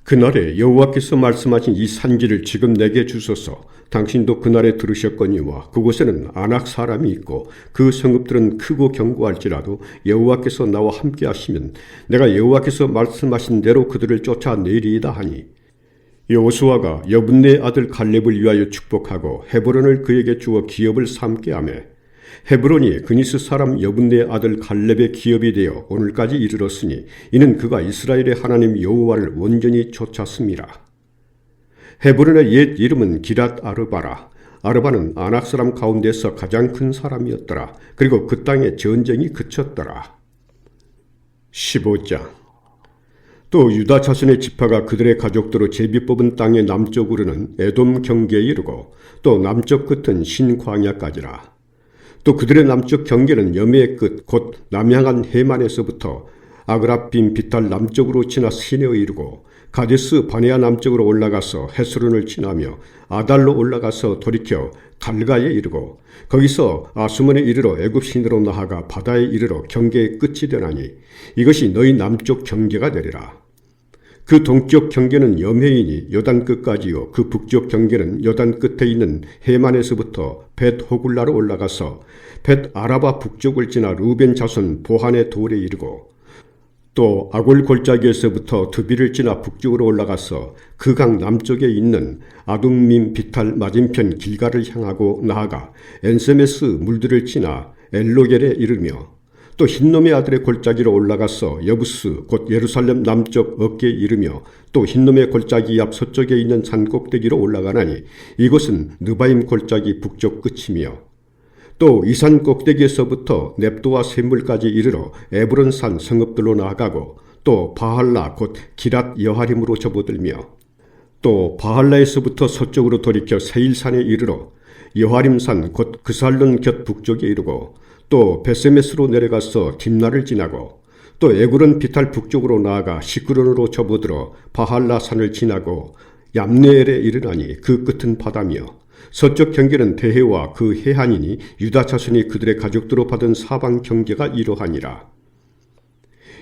그날에 여호와께서 말씀하신 이 산지를 지금 내게 주소서. 당신도 그날에 들으셨거니와 그곳에는 아낙 사람이 있고 그 성읍들은 크고 견고할지라도 여호와께서 나와 함께 하시면 내가 여호와께서 말씀하신 대로 그들을 쫓아내리이다 하니 여호수아가 여분네 아들 갈렙을 위하여 축복하고 헤브론을 그에게 주어 기업을 삼게 하며 헤브론이 그니스 사람 여분네 아들 갈렙의 기업이 되어 오늘까지 이르렀으니 이는 그가 이스라엘의 하나님 여호와를 온전히 쫓았음이라. 헤브론의 옛 이름은 기랏 아르바라. 아르바는 아낙 사람 가운데서 가장 큰 사람이었더라. 그리고 그 땅에 전쟁이 그쳤더라. 15장. 또 유다 자손의 지파가 그들의 가족대로 제비 뽑은 땅의 남쪽으로는 에돔 경계에 이르고 또 남쪽 끝은 신광야까지라. 또 그들의 남쪽 경계는 여매의 끝 곧 남향한 해만에서부터 아그라빔 비탈 남쪽으로 지나 시내에 이르고 가데스 바네아 남쪽으로 올라가서 헤스론을 지나며 아달로 올라가서 돌이켜 갈가에 이르고 거기서 아수몬에 이르러 애굽 시내로 나아가 바다에 이르러 경계의 끝이 되나니 이것이 너희 남쪽 경계가 되리라. 그 동쪽 경계는 여매이니 요단 끝까지요. 그 북쪽 경계는 요단 끝에 있는 해만에서부터 벳 호굴라로 올라가서 벳 아라바 북쪽을 지나 루벤 자손 보한의 돌에 이르고 또 아골 골짜기에서부터 드비를 지나 북쪽으로 올라가서 그 강 남쪽에 있는 아둠밈 비탈 맞은편 길가를 향하고 나아가 엔세메스 물들을 지나 엘로겔에 이르며 또 흰놈의 아들의 골짜기로 올라가서 여부스 곧 예루살렘 남쪽 어깨에 이르며 또 흰놈의 골짜기 앞 서쪽에 있는 산 꼭대기로 올라가나니 이곳은 느바임 골짜기 북쪽 끝이며 또 이 산 꼭대기에서부터 넵도와 샘물까지 이르러 에브론 산 성읍들로 나아가고 또 바할라 곧 기랏 여하림으로 접어들며 또 바할라에서부터 서쪽으로 돌이켜 세일산에 이르러 여하림산 곧 그살론 곁 북쪽에 이르고 또 베세메스로 내려가서 딥나를 지나고 또 에구론 비탈 북쪽으로 나아가 시크론으로 접어들어 바할라 산을 지나고 얌네엘에 이르나니 그 끝은 바다며 서쪽 경계는 대해와 그 해안이니 유다 자손이 그들의 가족들로 받은 사방 경계가 이러하니라.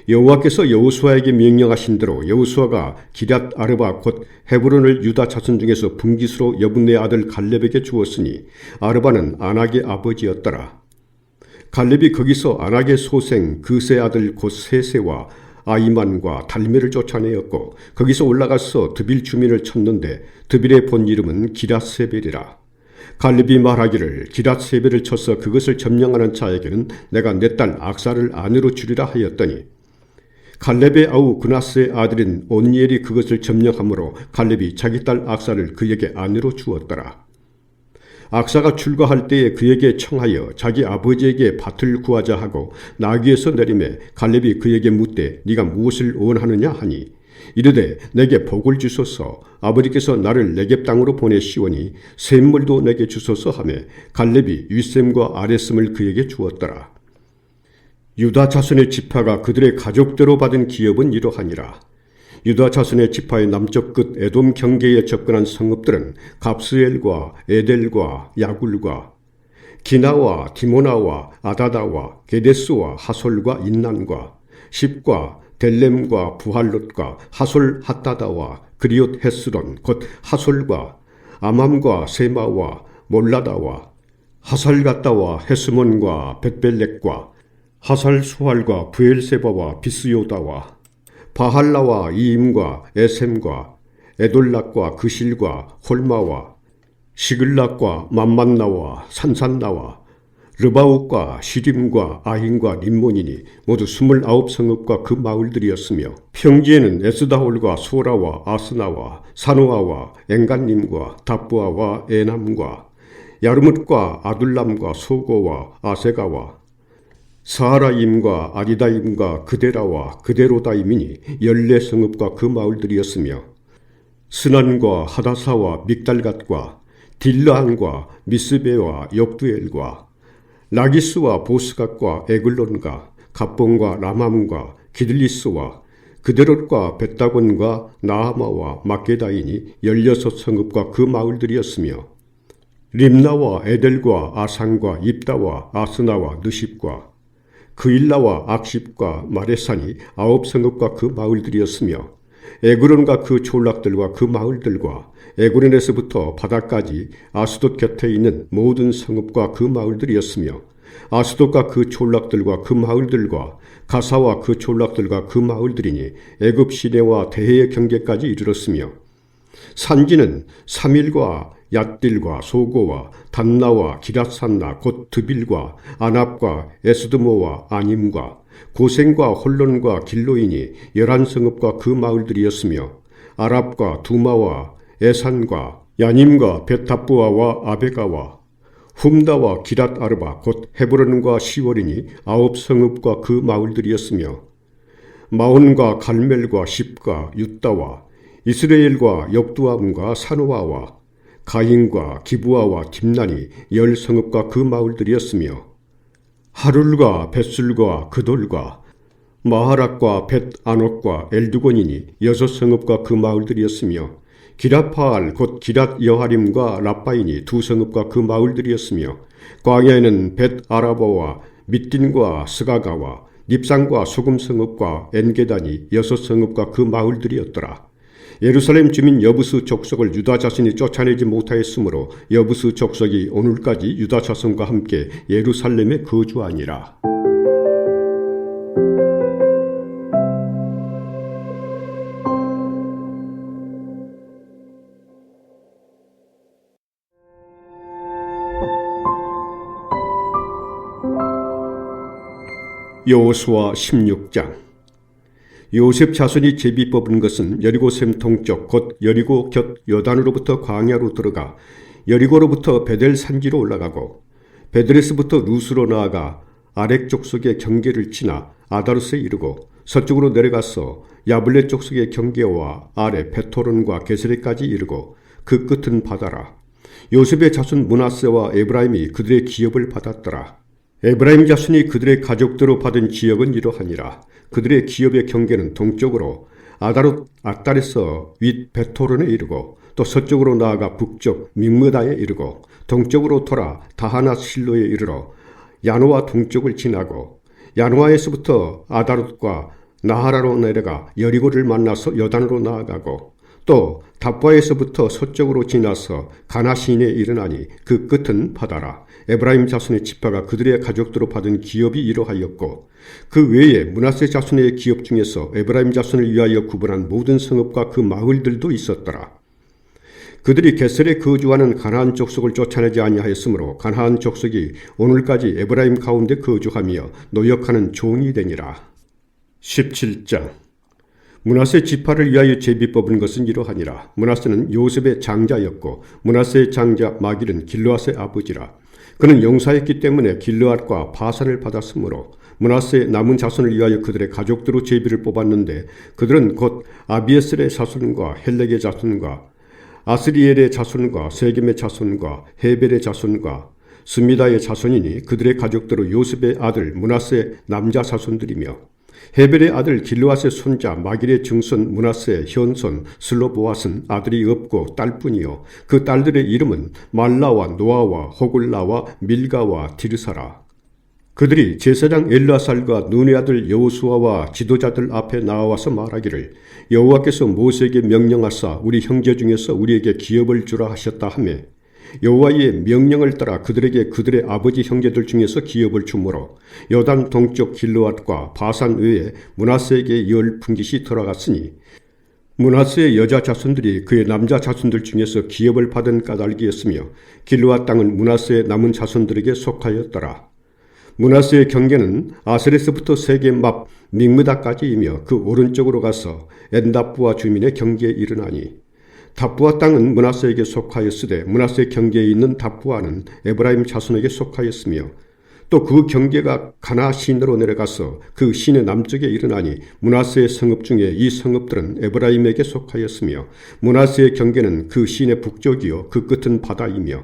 여호와께서 여호수아에게 명령하신 대로 여호수아가 기럇 아르바 곧 헤브론을 유다 자손 중에서 분깃으로 여분네 아들 갈렙에게 주었으니 아르바는 아낙의 아버지였더라. 갈렙이 거기서 아낙의 소생 그세 아들 곧 세세와 아이만과 달메를 쫓아내었고 거기서 올라가서 드빌 주민을 쳤는데 드빌의 본 이름은 기랏세벨이라. 갈렙이 말하기를 기랏세벨을 쳐서 그것을 점령하는 자에게는 내가 내 딸 악사를 아내로 주리라 하였더니 갈렙의 아우 그나스의 아들인 온니엘이 그것을 점령하므로 갈렙이 자기 딸 악사를 그에게 아내로 주었더라. 악사가 출가할 때에 그에게 청하여 자기 아버지에게 밭을 구하자 하고 나귀에서 내리매 갈렙이 그에게 묻되 네가 무엇을 원하느냐 하니 이르되 내게 복을 주소서. 아버지께서 나를 네겝 땅으로 보내시오니 샘물도 내게 주소서 하며 갈렙이 윗샘과 아랫샘을 그에게 주었더라. 유다 자손의 지파가 그들의 가족대로 받은 기업은 이러하니라. 유다 자손의 지파의 남쪽 끝 에돔 경계에 접근한 성읍들은 갑스엘과 에델과 야굴과 기나와 디모나와 아다다와 게데스와 하솔과 인난과 십과 델렘과 부할롯과 하솔 핫다다와 그리옷 헤스론 곧 하솔과 아맘과 세마와 몰라다와 하살갓다와 헤스몬과 벳벨렉과 하살수할과 브엘세바와 비스요다와 바할라와 이임과 에셈과 에돌락과 그실과 홀마와 시글락과 맘만나와 산산나와 르바웃과 시림과 아힌과 림몬이니 모두 29성읍과 그 마을들이었으며 평지에는 에스다홀과 소라와 아스나와 사노아와 엥간님과 답부아와 에남과 야르뭇과 아둘람과 소고와 아세가와 사하라임과 아디다임과 그데라와 그데로다임이니 14성읍과 그 마을들이었으며 스난과 하다사와 믹달갓과 딜라한과 미스베와 역두엘과 라기스와 보스갓과 에글론과 갑본과 라맘과 기들리스와 그데롯과 벳다곤과 나하마와 막게다이니 16성읍과 그 마을들이었으며 림나와 에델과 아산과 입다와 아스나와 느십과 그일라와 악십과 마레산이 9성읍과 그 마을들이었으며 에그론과 그 촌락들과 그 마을들과 에그론에서부터 바다까지 아스돗 곁에 있는 모든 성읍과 그 마을들이었으며 아스돗과 그 촌락들과 그 마을들과 가사와 그 촌락들과 그 마을들이니 애굽 시내와 대해의 경계까지 이르렀으며 산지는 사밀과 얏딜과 소고와 단나와 기랏산나 곧 드빌과 아납과 에스드모와 아님과 고센과 홀론과 길로인이 11성읍과 그 마을들이었으며 아랍과 두마와 에산과 야님과 벳탑부아와 아베가와 훔다와 기랏 아르바 곧 헤브론과 시월이니 9성읍과 그 마을들이었으며 마온과 갈멜과 십과 윳다와 이스라엘과 역두암과 사노아와 가인과 기부아와 딥난이 10성읍과 그 마을들이었으며 하룰과 벳술과 그돌과 마하락과 벳아녹과 엘두곤이니 6성읍과 그 마을들이었으며 기라파알 곧 기랏 여하림과 라빠이니 2성읍과 그 마을들이었으며 광야에는 벳아라바와 밑딘과 스가가와 닙산과 소금성읍과 엔게단이 6성읍과 그 마을들이었더라. 예루살렘 주민 여부스 족속을 유다 자손이 쫓아내지 못하였으므로 여부스 족속이 오늘까지 유다 자손과 함께 예루살렘에 거주하니라. 여호수아 16장. 요셉 자손이 제비 뽑은 것은 여리고샘 동쪽 곧 여리고 곁 요단으로부터 광야로 들어가 여리고로부터 베델 산지로 올라가고 베델에서부터 루스로 나아가 아렉 족속의 경계를 지나 아다루스에 이르고 서쪽으로 내려가서 야블레 족속의 경계와 아래 베토론과 게세레까지 이르고 그 끝은 바다라. 요셉의 자손 므낫세와 에브라임이 그들의 기업을 받았더라. 에브라임 자손이 그들의 가족대로 받은 지역은 이러하니라. 그들의 기업의 경계는 동쪽으로 아다롯 아달에서 윗 베토론에 이르고 또 서쪽으로 나아가 북쪽 믹므다에 이르고 동쪽으로 돌아 다하나 실로에 이르러 야노아 동쪽을 지나고 야노아에서부터 아다롯과 나하라로 내려가 여리고를 만나서 여단으로 나아가고 또 답바에서부터 서쪽으로 지나서 가나시인에 이르나니 그 끝은 바다라. 에브라임 자손의 지파가 그들의 가족대로 받은 기업이 이러하였고 그 외에 므낫세 자손의 기업 중에서 에브라임 자손을 위하여 구분한 모든 성읍과 그 마을들도 있었더라. 그들이 게셀에 거주하는 가나안 족속을 쫓아내지 아니하였으므로 가나안 족속이 오늘까지 에브라임 가운데 거주하며 노역하는 종이 되니라. 17장. 므낫세 지파를 위하여 제비 뽑은 것은 이러하니라. 므낫세는 요셉의 장자였고 므낫세의 장자 마길은 길르앗의 아버지라. 그는 용사였기 때문에 길르앗과 바산을 받았으므로 므낫세의 남은 자손을 위하여 그들의 가족대로 제비를 뽑았는데 그들은 곧 아비에셀의 자손과 헬렉의 자손과 아스리엘의 자손과 세겜의 자손과 헤벨의 자손과 스미다의 자손이니 그들의 가족대로 요셉의 아들 므낫세의 남자 자손들이며 헤벨의 아들 길르앗의 손자 마길의 증손 므낫세의 현손 슬로보앗은 아들이 없고 딸뿐이요 그 딸들의 이름은 말라와 노아와 호글라와 밀가와 디르사라. 그들이 제사장 엘르아살과 눈의 아들 여호수아와 지도자들 앞에 나와서 말하기를 여호와께서 모세에게 명령하사 우리 형제 중에서 우리에게 기업을 주라 하셨다 하매 여호와의 명령을 따라 그들에게 그들의 아버지 형제들 중에서 기업을 주므로 요단 동쪽 길르앗과 바산 외에 므낫세에게 10분깃이 들어갔으니 므낫세의 여자 자손들이 그의 남자 자손들 중에서 기업을 받은 까닭이었으며 길르앗 땅은 므낫세의 남은 자손들에게 속하였더라. 므낫세의 경계는 아세레스부터 세겜 앞 믹므다까지이며 그 오른쪽으로 가서 엔다부아 주민의 경계에 이르나니 답부아 땅은 므낫세에게 속하였으되 므낫세 경계에 있는 답부아는 에브라임 자손에게 속하였으며 또 그 경계가 가나 시내로 내려가서 그 시내 남쪽에 이르나니 므낫세의 성읍 중에 이 성읍들은 에브라임에게 속하였으며 므낫세의 경계는 그 시내 북쪽이요 그 끝은 바다이며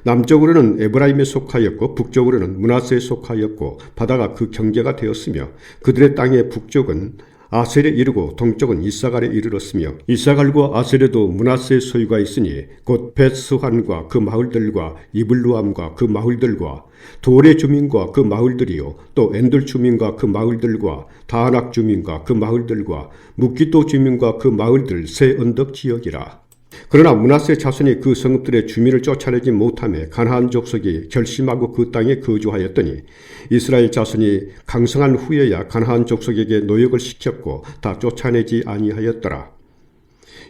남쪽으로는 에브라임에 속하였고 북쪽으로는 므낫세에 속하였고 바다가 그 경계가 되었으며 그들의 땅의 북쪽은 아셀에 이르고 동쪽은 이사갈에 이르렀으며 이사갈과 아셀에도 므낫세의 소유가 있으니 곧 벳스환과 그 마을들과 이블루암과 그 마을들과 돌의 주민과 그 마을들이요 또 엔돌 주민과 그 마을들과 다낙 주민과 그 마을들과 묵기도 주민과 그 마을들 세 언덕 지역이라. 그러나 므낫세 자손이 그 성읍들의 주민을 쫓아내지 못하며 가나안 족속이 결심하고 그 땅에 거주하였더니 이스라엘 자손이 강성한 후에야 가나안 족속에게 노역을 시켰고 다 쫓아내지 아니하였더라.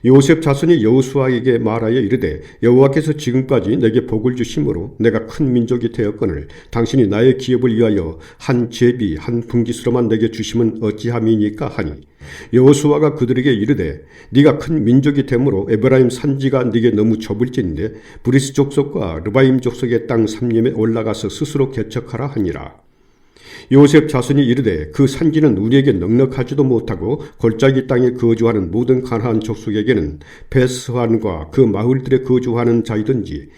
요셉 자손이 여호수아에게 말하여 이르되 여호와께서 지금까지 내게 복을 주심으로 내가 큰 민족이 되었거늘 당신이 나의 기업을 위하여 한 제비 한 분깃으로만 내게 주심은 어찌함이니까 하니 여호수아가 그들에게 이르되 네가 큰 민족이 되므로 에브라임 산지가 네게 너무 좁을진데 브리스 족속과 르바임 족속의 땅 삼림에 올라가서 스스로 개척하라 하니라. 요셉 자손이 이르되 그 산지는 우리에게 넉넉하지도 못하고 골짜기 땅에 거주하는 모든 가나안 족속에게는 베스환과 그 마을들에 거주하는 자이든지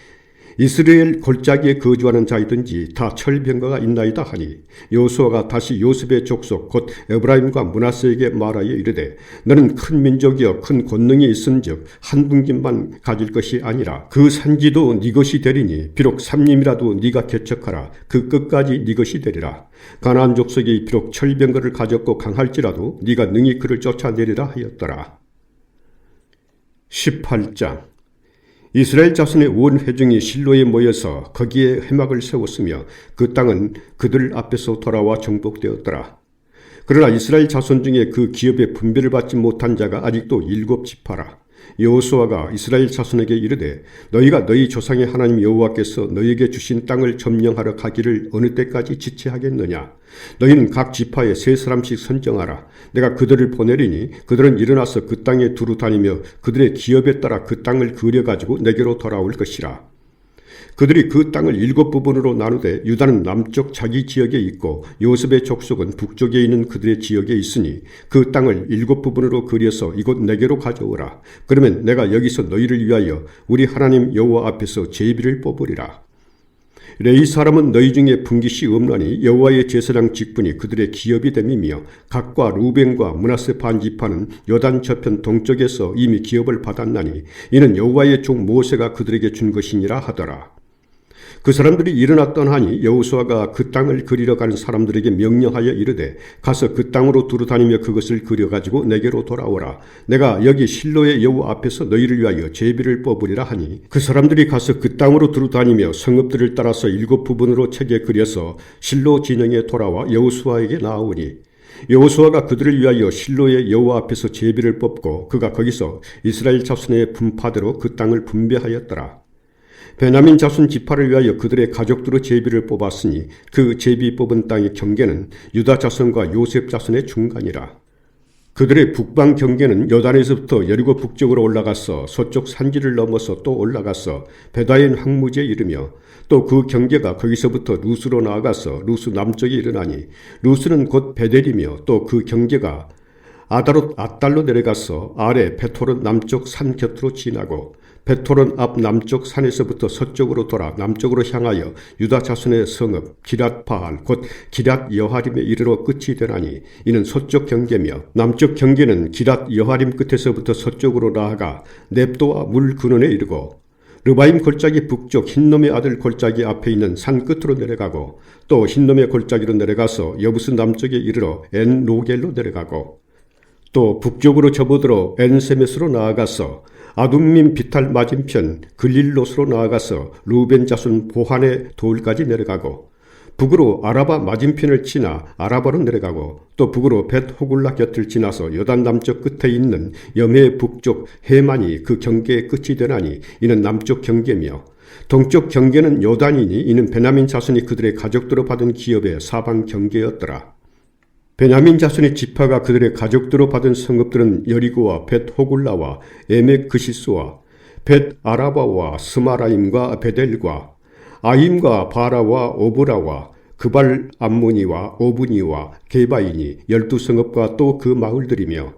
이스라엘 골짜기에 거주하는 자이든지 다 철병거가 있나이다 하니 여호수아가 다시 요셉의 족속 곧 에브라임과 므낫세에게 말하여 이르되 너는 큰 민족이여 큰 권능이 있은즉 한 분깃만 가질 것이 아니라 그 산지도 네 것이 되리니 비록 삼림이라도 네가 개척하라 그 끝까지 네 것이 되리라. 가나안 족속이 비록 철병거를 가졌고 강할지라도 네가 능히 그를 쫓아내리라 하였더라. 18장 이스라엘 자손의 온 회중이 실로에 모여서 거기에 회막을 세웠으며 그 땅은 그들 앞에서 돌아와 정복되었더라. 그러나 이스라엘 자손 중에 그 기업의 분배를 받지 못한 자가 아직도 7지파라. 여호수아가 이스라엘 자손에게 이르되 너희가 너희 조상의 하나님 여호와께서 너희에게 주신 땅을 점령하러 가기를 어느 때까지 지체하겠느냐. 너희는 각 지파에 3사람씩 선정하라. 내가 그들을 보내리니 그들은 일어나서 그 땅에 두루 다니며 그들의 기업에 따라 그 땅을 그려가지고 내게로 돌아올 것이라. 그들이 그 땅을 7부분으로 나누되 유다는 남쪽 자기 지역에 있고 요셉의 족속은 북쪽에 있는 그들의 지역에 있으니 그 땅을 7부분으로 그려서 이곳 내게로 가져오라. 그러면 내가 여기서 너희를 위하여 우리 하나님 여호와 앞에서 제비를 뽑으리라. 레위 사람은 너희 중에 분깃이 없나니 여호와의 제사장 직분이 그들의 기업이 됨이며 각과 루벤과 므낫세 반지파는 요단 저편 동쪽에서 이미 기업을 받았나니 이는 여호와의 종 모세가 그들에게 준 것이니라 하더라. 그 사람들이 일어나 떠나니 여호수아가 그 땅을 그리러 가는 사람들에게 명령하여 이르되 가서 그 땅으로 두루 다니며 그것을 그려가지고 내게로 돌아오라. 내가 여기 실로의 여호와 앞에서 너희를 위하여 제비를 뽑으리라 하니 그 사람들이 가서 그 땅으로 두루 다니며 성읍들을 따라서 7부분으로 책에 그려서 실로 진영에 돌아와 여호수아에게 나아오니 여호수아가 그들을 위하여 실로의 여호와 앞에서 제비를 뽑고 그가 거기서 이스라엘 자손의 분파대로 그 땅을 분배하였더라. 베냐민 자손 지파를 위하여 그들의 가족들의 제비를 뽑았으니 그 제비 뽑은 땅의 경계는 유다 자손과 요셉 자손의 중간이라. 그들의 북방 경계는 요단에서부터 여리고 북쪽으로 올라가서 서쪽 산지를 넘어서 또 올라가서 베다인 황무지에 이르며 또 그 경계가 거기서부터 루스로 나아가서 루스 남쪽에 이르나니 루스는 곧 베델이며 또 그 경계가 아다롯 앗달로 내려가서 아래 베토른 남쪽 산 곁으로 지나고 베토른 앞 남쪽 산에서부터 서쪽으로 돌아 남쪽으로 향하여 유다 자손의 성읍 기랏 바알 곧 기랏 여하림에 이르러 끝이 되나니 이는 서쪽 경계며 남쪽 경계는 기랏 여하림 끝에서부터 서쪽으로 나아가 넵도와 물 근원에 이르고 르바임 골짜기 북쪽 흰놈의 아들 골짜기 앞에 있는 산 끝으로 내려가고 또 흰놈의 골짜기로 내려가서 여부스 남쪽에 이르러 엔 로겔로 내려가고 또 북쪽으로 접어들어 엔세메스로 나아가서 아둠민 비탈 맞은편 글릴롯으로 나아가서 루벤 자손 보한의 돌까지 내려가고 북으로 아라바 맞은편을 지나 아라바로 내려가고 또 북으로 벳 호굴라 곁을 지나서 요단 남쪽 끝에 있는 염해 북쪽 해만이 그 경계의 끝이 되나니 이는 남쪽 경계며 동쪽 경계는 요단이니 이는 베냐민 자손이 그들의 가족들로 받은 기업의 사방 경계였더라. 베냐민 자손의 지파가 그들의 가족들로 받은 성읍들은 여리고와 벳 호굴라와 에멕 그시스와 벳 아라바와 스마라임과 베델과 아임과 바라와 오브라와 그발 암모니와 오브니와 게바이니 12성읍과 또 그 마을들이며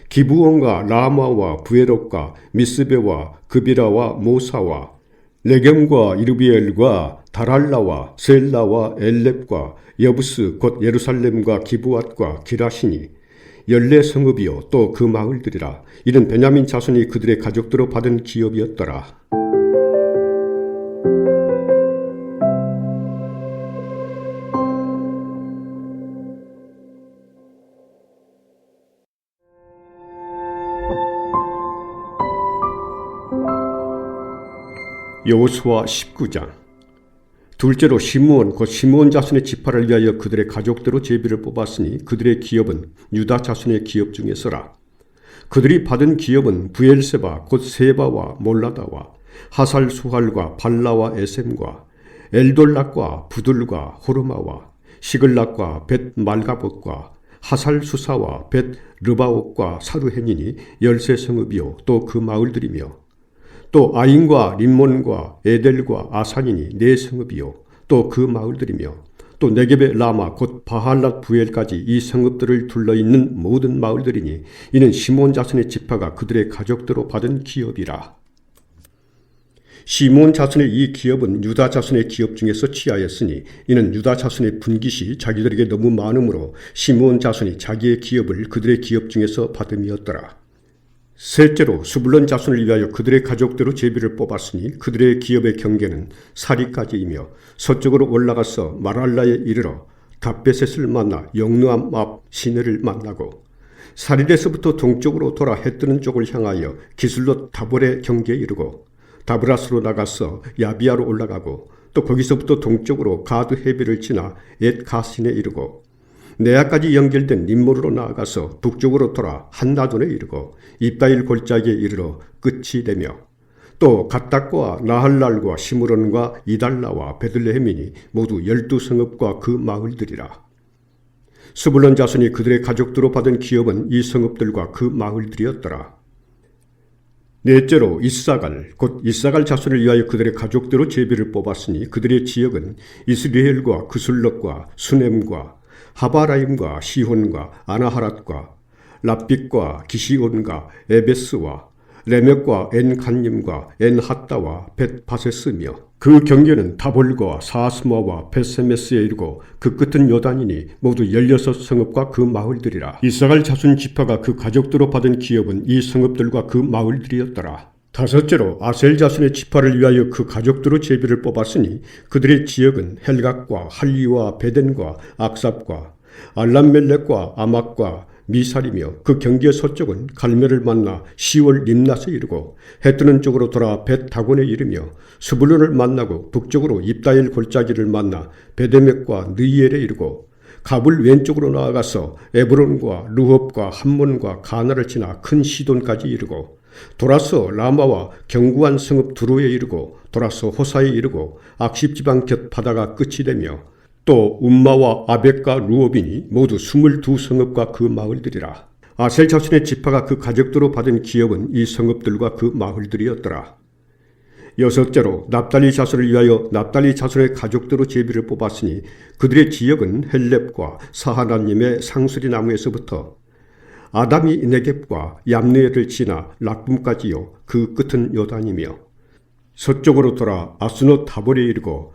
기브온과 라마와 부에롯과 미스베와 그비라와 모사와 레겜과 이르비엘과 다랄라와 셀라와 엘렙과 여부스 곧 예루살렘과 기브앗과 기라시니 14성읍이요 또 그 마을들이라. 이는 베냐민 자손이 그들의 가족들로 받은 기업이었더라. 여호수아 19장. 둘째로 시므온 곧 시므온 자손의 지파를 위하여 그들의 가족대로 제비를 뽑았으니 그들의 기업은 유다 자손의 기업 중에서라. 그들이 받은 기업은 부엘세바 곧 세바와 몰라다와 하살수할과 발라와 에셈과 엘돌락과 부들과 호르마와 시글락과 벳 말가봇과 하살수사와 벳 르바옥과 사르헨이니 13성읍이요 또 그 마을들이며 또 아인과 림몬과 에델과 아산이니 4성읍이요 또 그 마을들이며 또 네겝의 라마 곧 바할랏 부엘까지 이 성읍들을 둘러있는 모든 마을들이니 이는 시므온 자손의 지파가 그들의 가족대로 받은 기업이라. 시므온 자손의 이 기업은 유다 자손의 기업 중에서 취하였으니 이는 유다 자손의 분깃이 자기들에게 너무 많으므로 시므온 자손이 자기의 기업을 그들의 기업 중에서 받음이었더라. 셋째로 스불론 자손을 위하여 그들의 가족대로 제비를 뽑았으니 그들의 기업의 경계는 사리까지이며 서쪽으로 올라가서 마랄라에 이르러 답베셋을 만나 영누암 앞 시내를 만나고 사리에서부터 동쪽으로 돌아 해뜨는 쪽을 향하여 기슬롯 다볼의 경계에 이르고 다브라스로 나가서 야비아로 올라가고 또 거기서부터 동쪽으로 가드 헤비를 지나 엣 가신에 이르고 네아까지 연결된 림모르로 나아가서 북쪽으로 돌아 한나돈에 이르고 입다일 골짜기에 이르러 끝이 되며 또 갓닥과 나할랄과 시므론과 이달라와 베들레헴이니 모두 12성읍과 그 마을들이라. 스불론 자손이 그들의 가족들로 받은 기업은 이 성읍들과 그 마을들이었더라. 넷째로 이사갈 곧 이사갈 자손을 위하여 그들의 가족대로 제비를 뽑았으니 그들의 지역은 이스라엘과 그술럭과 수넴과 하바라임과 시혼과 아나하랏과 랍빗과 기시온과 에베스와 레멕과 엔간님과 엔핫다와 벳바세스며 그 경계는 다볼과 사스마와 벳세메스에 이르고 그 끝은 요단이니 모두 16성읍과 그 마을들이라. 이사갈 자손 지파가 그 가족대로 받은 기업은 이 성읍들과 그 마을들이었더라. 다섯째로 아셀 자손의 지파를 위하여 그 가족대로 제비를 뽑았으니 그들의 지역은 헬각과 할리와 베덴과 악삽과 알람멜렉과 아막과 미살이며 그 경계 서쪽은 갈멜을 만나 10월 림낫에 이르고 해뜨는 쪽으로 돌아 벳다곤에 이르며 스불론을 만나고 북쪽으로 입다일 골짜기를 만나 베데멕과 느이엘에 이르고 갑을 왼쪽으로 나아가서 에브론과 루헙과 함몬과 가나를 지나 큰 시돈까지 이르고 돌아서 라마와 견고한 성읍 두로에 이르고 돌아서 호사에 이르고 악십 지방 곁 바다가 끝이 되며 또 움마와 아벡과 루오빈이 모두 22성읍과 그 마을들이라. 아셀 자손의 지파가 그 가족대로 받은 기업은 이 성읍들과 그 마을들이었더라. 여섯째로 납달리 자손을 위하여 납달리 자손의 가족대로 제비를 뽑았으니 그들의 지역은 헬렙과 사하나님의 상수리 나무에서부터 아담이 네겝과 얌느에를 지나 락붐까지요 그 끝은 요단이며 서쪽으로 돌아 아스노 다볼에 이르고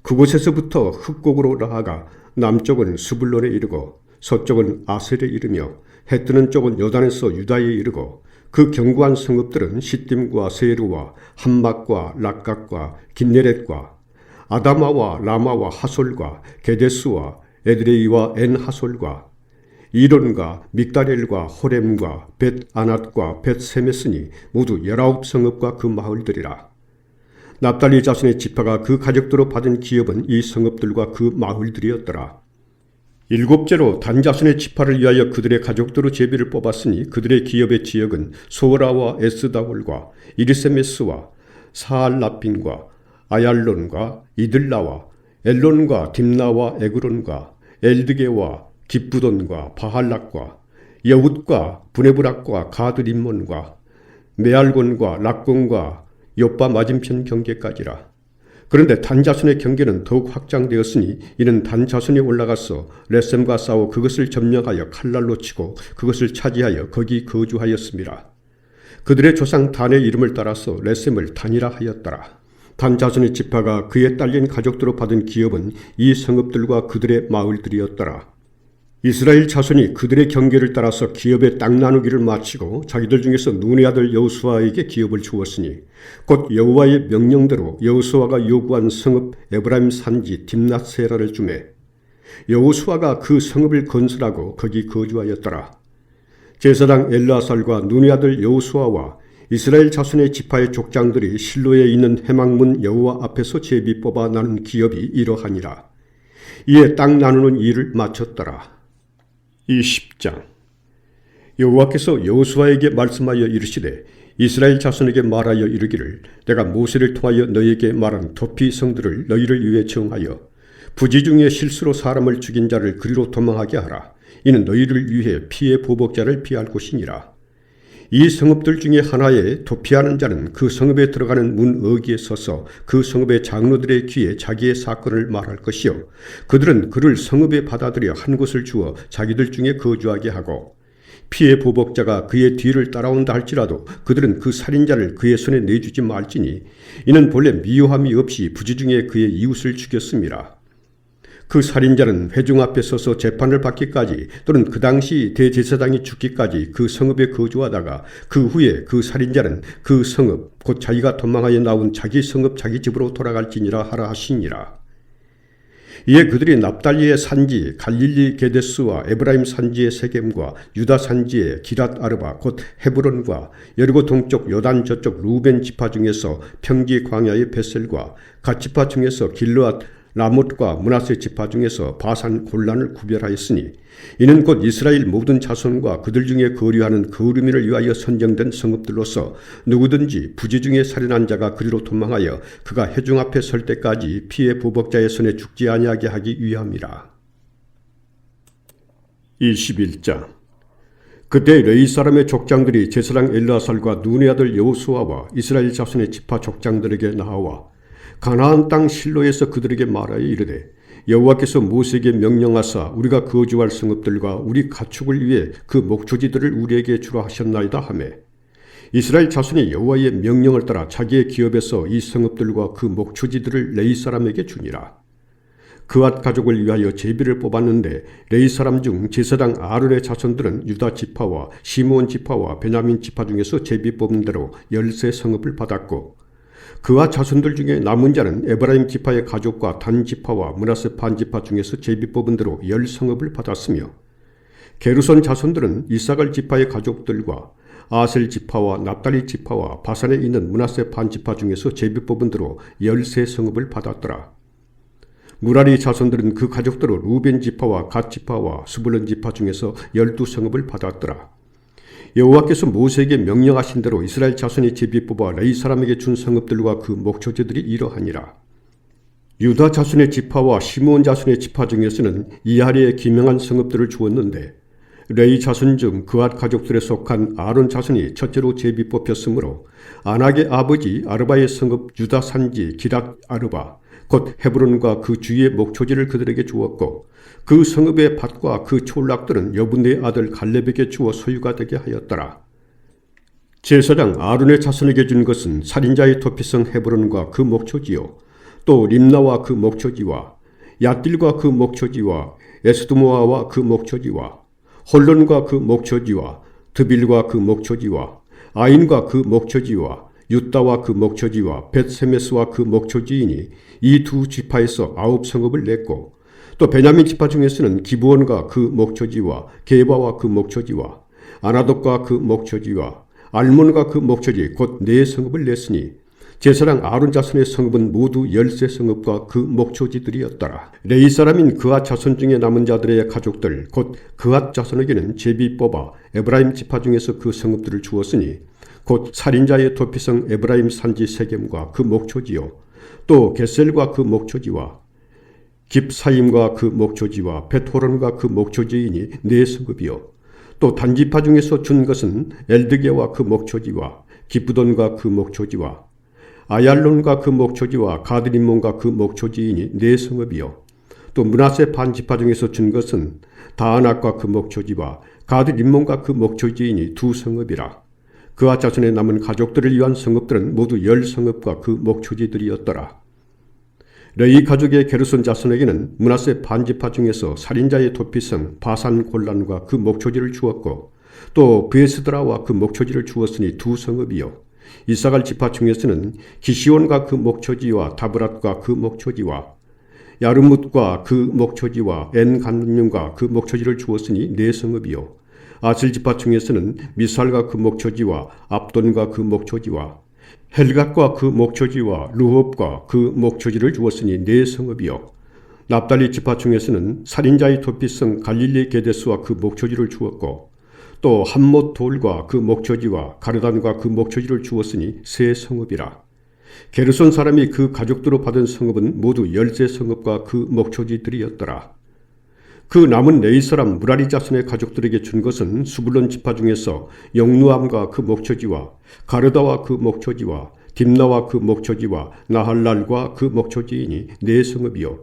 그곳에서부터 흑곡으로 나아가 남쪽은 스불론에 이르고 서쪽은 아셀에 이르며 해뜨는 쪽은 요단에서 유다에 이르고 그 견고한 성읍들은 시딤과 세르와 함막과 락각과 긴네렛과 아다마와 라마와 하솔과 게데스와 에드레이와 엔하솔과 이론과 믹다렐과 호렘과 벳아낫과 벳세메스니 모두 19성읍과 그 마을들이라. 납달리 자손의 지파가 그 가족대로 받은 기업은 이 성읍들과 그 마을들이었더라. 일곱째로 단 자손의 지파를 위하여 그들의 가족대로 제비를 뽑았으니 그들의 기업의 지역은 소라와 에스다올과 이르세메스와 사알라핀과 아얄론과 이들라와 엘론과 딥나와 에그론과 엘드게와 기브돈과 바할락과 여훗과 부네브락과 가드림몬과 메알곤과 락곤과 요빠 맞은편 경계까지라. 그런데 단 자손의 경계는 더욱 확장되었으니 이는 단 자손이 올라가서 레셈과 싸워 그것을 점령하여 칼날로 치고 그것을 차지하여 거기 거주하였습니다. 그들의 조상 단의 이름을 따라서 레셈을 단이라 하였더라. 단 자손의 지파가 그에 딸린 가족대로 받은 기업은 이 성읍들과 그들의 마을들이었더라. 이스라엘 자손이 그들의 경계를 따라서 기업의 땅 나누기를 마치고 자기들 중에서 눈의 아들 여호수아에게 기업을 주었으니 곧 여호와의 명령대로 여호수아가 요구한 성읍 에브라임 산지 딥낫세라를 주매 여호수아가 그 성읍을 건설하고 거기 거주하였더라. 제사장 엘르아살과 눈의 아들 여호수아와 이스라엘 자손의 지파의 족장들이 실로에 있는 회막문 여호와 앞에서 제비 뽑아 나눈 기업이 이러하니라. 이에 땅 나누는 일을 마쳤더라. 이 10장. 여호와께서 여호수아에게 말씀하여 이르시되 이스라엘 자손에게 말하여 이르기를 내가 모세를 통하여 너희에게 말한 도피 성들을 너희를 위해 정하여 부지 중에 실수로 사람을 죽인 자를 그리로 도망하게 하라. 이는 너희를 위해 피해 보복자를 피할 곳이니라. 이 성읍들 중에 하나에 도피하는 자는 그 성읍에 들어가는 문 어귀에 서서 그 성읍의 장로들의 귀에 자기의 사건을 말할 것이요 그들은 그를 성읍에 받아들여 한 곳을 주어 자기들 중에 거주하게 하고 피해 보복자가 그의 뒤를 따라온다 할지라도 그들은 그 살인자를 그의 손에 내주지 말지니 이는 본래 미워함이 없이 부지 중에 그의 이웃을 죽였음이라. 그 살인자는 회중 앞에 서서 재판을 받기까지 또는 그 당시 대제사장이 죽기까지 그 성읍에 거주하다가 그 후에 그 살인자는 그 성읍 곧 자기가 도망하여 나온 자기 성읍 자기 집으로 돌아갈지니라 하라 하시니라. 이에 그들이 납달리의 산지 갈릴리 게데스와 에브라임 산지의 세겜과 유다 산지의 기랏 아르바 곧 헤브론과 여리고 동쪽 요단 저쪽 루벤 지파 중에서 평지 광야의 베셀과 갓 지파 중에서 길르앗 라못과 므낫세 지파 중에서 바산 골란을 구별하였으니 이는 곧 이스라엘 모든 자손과 그들 중에 거류하는 거류민을 위하여 선정된 성읍들로서 누구든지 부지 중에 살인한 자가 그리로 도망하여 그가 회중 앞에 설 때까지 피해 보복자의 손에 죽지 아니하게 하기 위함이라. 21장. 그때 레위 사람의 족장들이 제사장 엘르아살과 눈의 아들 여호수아와 이스라엘 자손의 지파 족장들에게 나와 가나안 땅 실로에서 그들에게 말하여 이르되 여호와께서 모세에게 명령하사 우리가 거주할 성읍들과 우리 가축을 위해 그 목초지들을 우리에게 주라 하셨나이다 하매 이스라엘 자손이 여호와의 명령을 따라 자기의 기업에서 이 성읍들과 그 목초지들을 레위 사람에게 주니라. 그앗 가족을 위하여 제비를 뽑았는데 레위 사람 중 제사장 아론의 자손들은 유다 지파와 시므온 지파와 베냐민 지파 중에서 제비 뽑은 대로 13성읍을 받았고 그와 자손들 중에 남은 자는 에브라임 지파의 가족과 단 지파와 므낫세 반 지파 중에서 제비 뽑은 대로 10성읍을 받았으며 게르손 자손들은 이사갈 지파의 가족들과 아셀 지파와 납달리 지파와 바산에 있는 므낫세 반 지파 중에서 제비 뽑은 대로 13성읍을 받았더라. 무라리 자손들은 그 가족대로 루벤 지파와 갓 지파와 스불론 지파 중에서 12성읍을 받았더라. 여호와께서 모세에게 명령하신 대로 이스라엘 자손이 제비 뽑아 레위 사람에게 준 성읍들과 그 목초지들이 이러하니라. 유다 자손의 지파와 시므온 자손의 지파 중에서는 이하리에 기명한 성읍들을 주었는데 레위 자손 중 그앗 가족들에 속한 아론 자손이 첫째로 제비 뽑혔으므로 아낙의 아버지 아르바의 성읍 유다 산지 기랏 아르바 곧 헤브론과 그 주위의 목초지를 그들에게 주었고 그 성읍의 밭과 그 촌락들은 여분네의 아들 갈렙에게 주어 소유가 되게 하였더라. 제사장 아론의 자손에게 준 것은 살인자의 도피성 헤브론과 그 목초지요 또 림나와 그 목초지와 얏딜과 그 목초지와 에스드모아와 그 목초지와 홀론과 그 목초지와 드빌과 그 목초지와 아인과 그 목초지와 유다와 그 목초지와 벳세메스와 그 목초지이니 이 두 지파에서 9성읍을 냈고 또 베냐민 지파 중에서는 기브온과 그 목초지와 게바와 그 목초지와 아나돗과 그 목초지와 알몬과 그 목초지 곧 네 성읍을 냈으니 제사장 아론 자손의 성읍은 모두 13성읍과 그 목초지들이었더라. 레위 사람인 그앗 자손 중에 남은 자들의 가족들 곧 그앗 자손에게는 제비 뽑아 에브라임 지파 중에서 그 성읍들을 주었으니 곧 살인자의 도피성 에브라임 산지 세겜과 그 목초지요 또 게셀과 그 목초지와 깁사임과 그 목초지와 벳호론과 그 목초지이니 네 성읍이요 또 단지파 중에서 준 것은 엘드게와 그 목초지와 기브돈과 그 목초지와 아얄론과 그 목초지와 가드림몬과 그 목초지이니 네 성읍이요 또 므낫세 반지파 중에서 준 것은 다아낙과 그 목초지와 가드림몬과 그 목초지이니 두 성읍이라. 그와 자손의 남은 가족들을 위한 성읍들은 모두 10성읍과 그 목초지들이었더라. 레위 가족의 게르손 자손에게는 므낫세 반지파 중에서 살인자의 도피성 바산 골란과 그 목초지를 주었고 또 브에스드라와 그 목초지를 주었으니 두 성읍이요 이사갈 지파 중에서는 기시온과 그 목초지와 다브랏과 그 목초지와 야르뭇과 그 목초지와 엔간림과 그 목초지를 주었으니 네 성읍이요 아슬 지파 중에서는 미살과 그 목초지와 압돈과 그 목초지와 헬갓과 그 목초지와 루홉과 그 목초지를 주었으니 네 성읍이요 납달리 지파 중에서는 살인자의 도피성 갈릴리 게데스와 그 목초지를 주었고 또 함못 돌과 그 목초지와 가르단과 그 목초지를 주었으니 세 성읍이라. 게르손 사람이 그 가족들로 받은 성읍은 모두 13성읍과 그 목초지들이었더라. 그 남은 레위 사람 무라리 자손의 가족들에게 준 것은 수불론 지파 중에서 영누암과 그 목초지와 가르다와 그 목초지와 딥나와 그 목초지와 나할랄과 그 목초지이니 네 성읍이요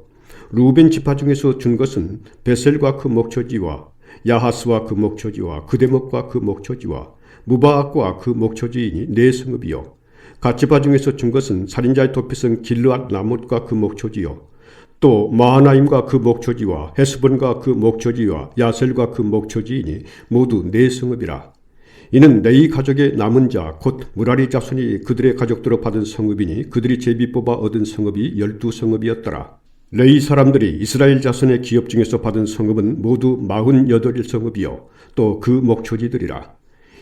루벤 지파 중에서 준 것은 베셀과 그 목초지와 야하스와 그 목초지와 그데목과 그 목초지와 무바악과 그 목초지이니 네 성읍이요 갓지파 중에서 준 것은 살인자의 도피성 길르앗 라못과 그 목초지요 또 마하나임과 그 목초지와 헤스본과 그 목초지와 야셀과 그 목초지이니 모두 네 성읍이라. 이는 레위 가족의 남은 자 곧 무라리 자손이 그들의 가족들로 받은 성읍이니 그들이 제비 뽑아 얻은 성읍이 12성읍이었더라. 레위 사람들이 이스라엘 자손의 기업 중에서 받은 성읍은 모두 48성읍이요 또 그 목초지들이라.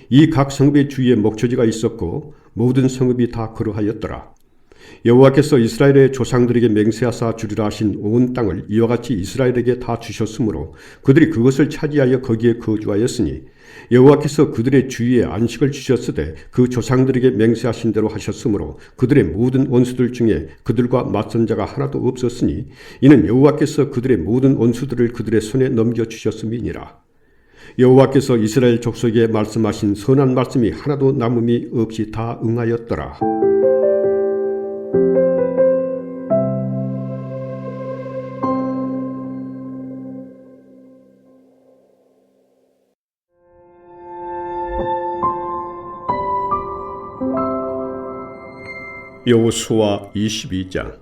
이 각 성읍의 주위에 목초지가 있었고 모든 성읍이 다 그러하였더라. 여호와께서 이스라엘의 조상들에게 맹세하사 주리라 하신 온 땅을 이와 같이 이스라엘에게 다 주셨으므로 그들이 그것을 차지하여 거기에 거주하였으니 여호와께서 그들의 주위에 안식을 주셨으되 그 조상들에게 맹세하신 대로 하셨으므로 그들의 모든 원수들 중에 그들과 맞선 자가 하나도 없었으니 이는 여호와께서 그들의 모든 원수들을 그들의 손에 넘겨주셨음이니라. 여호와께서 이스라엘 족속에게 말씀하신 선한 말씀이 하나도 남음이 없이 다 응하였더라. 여호수아 22장.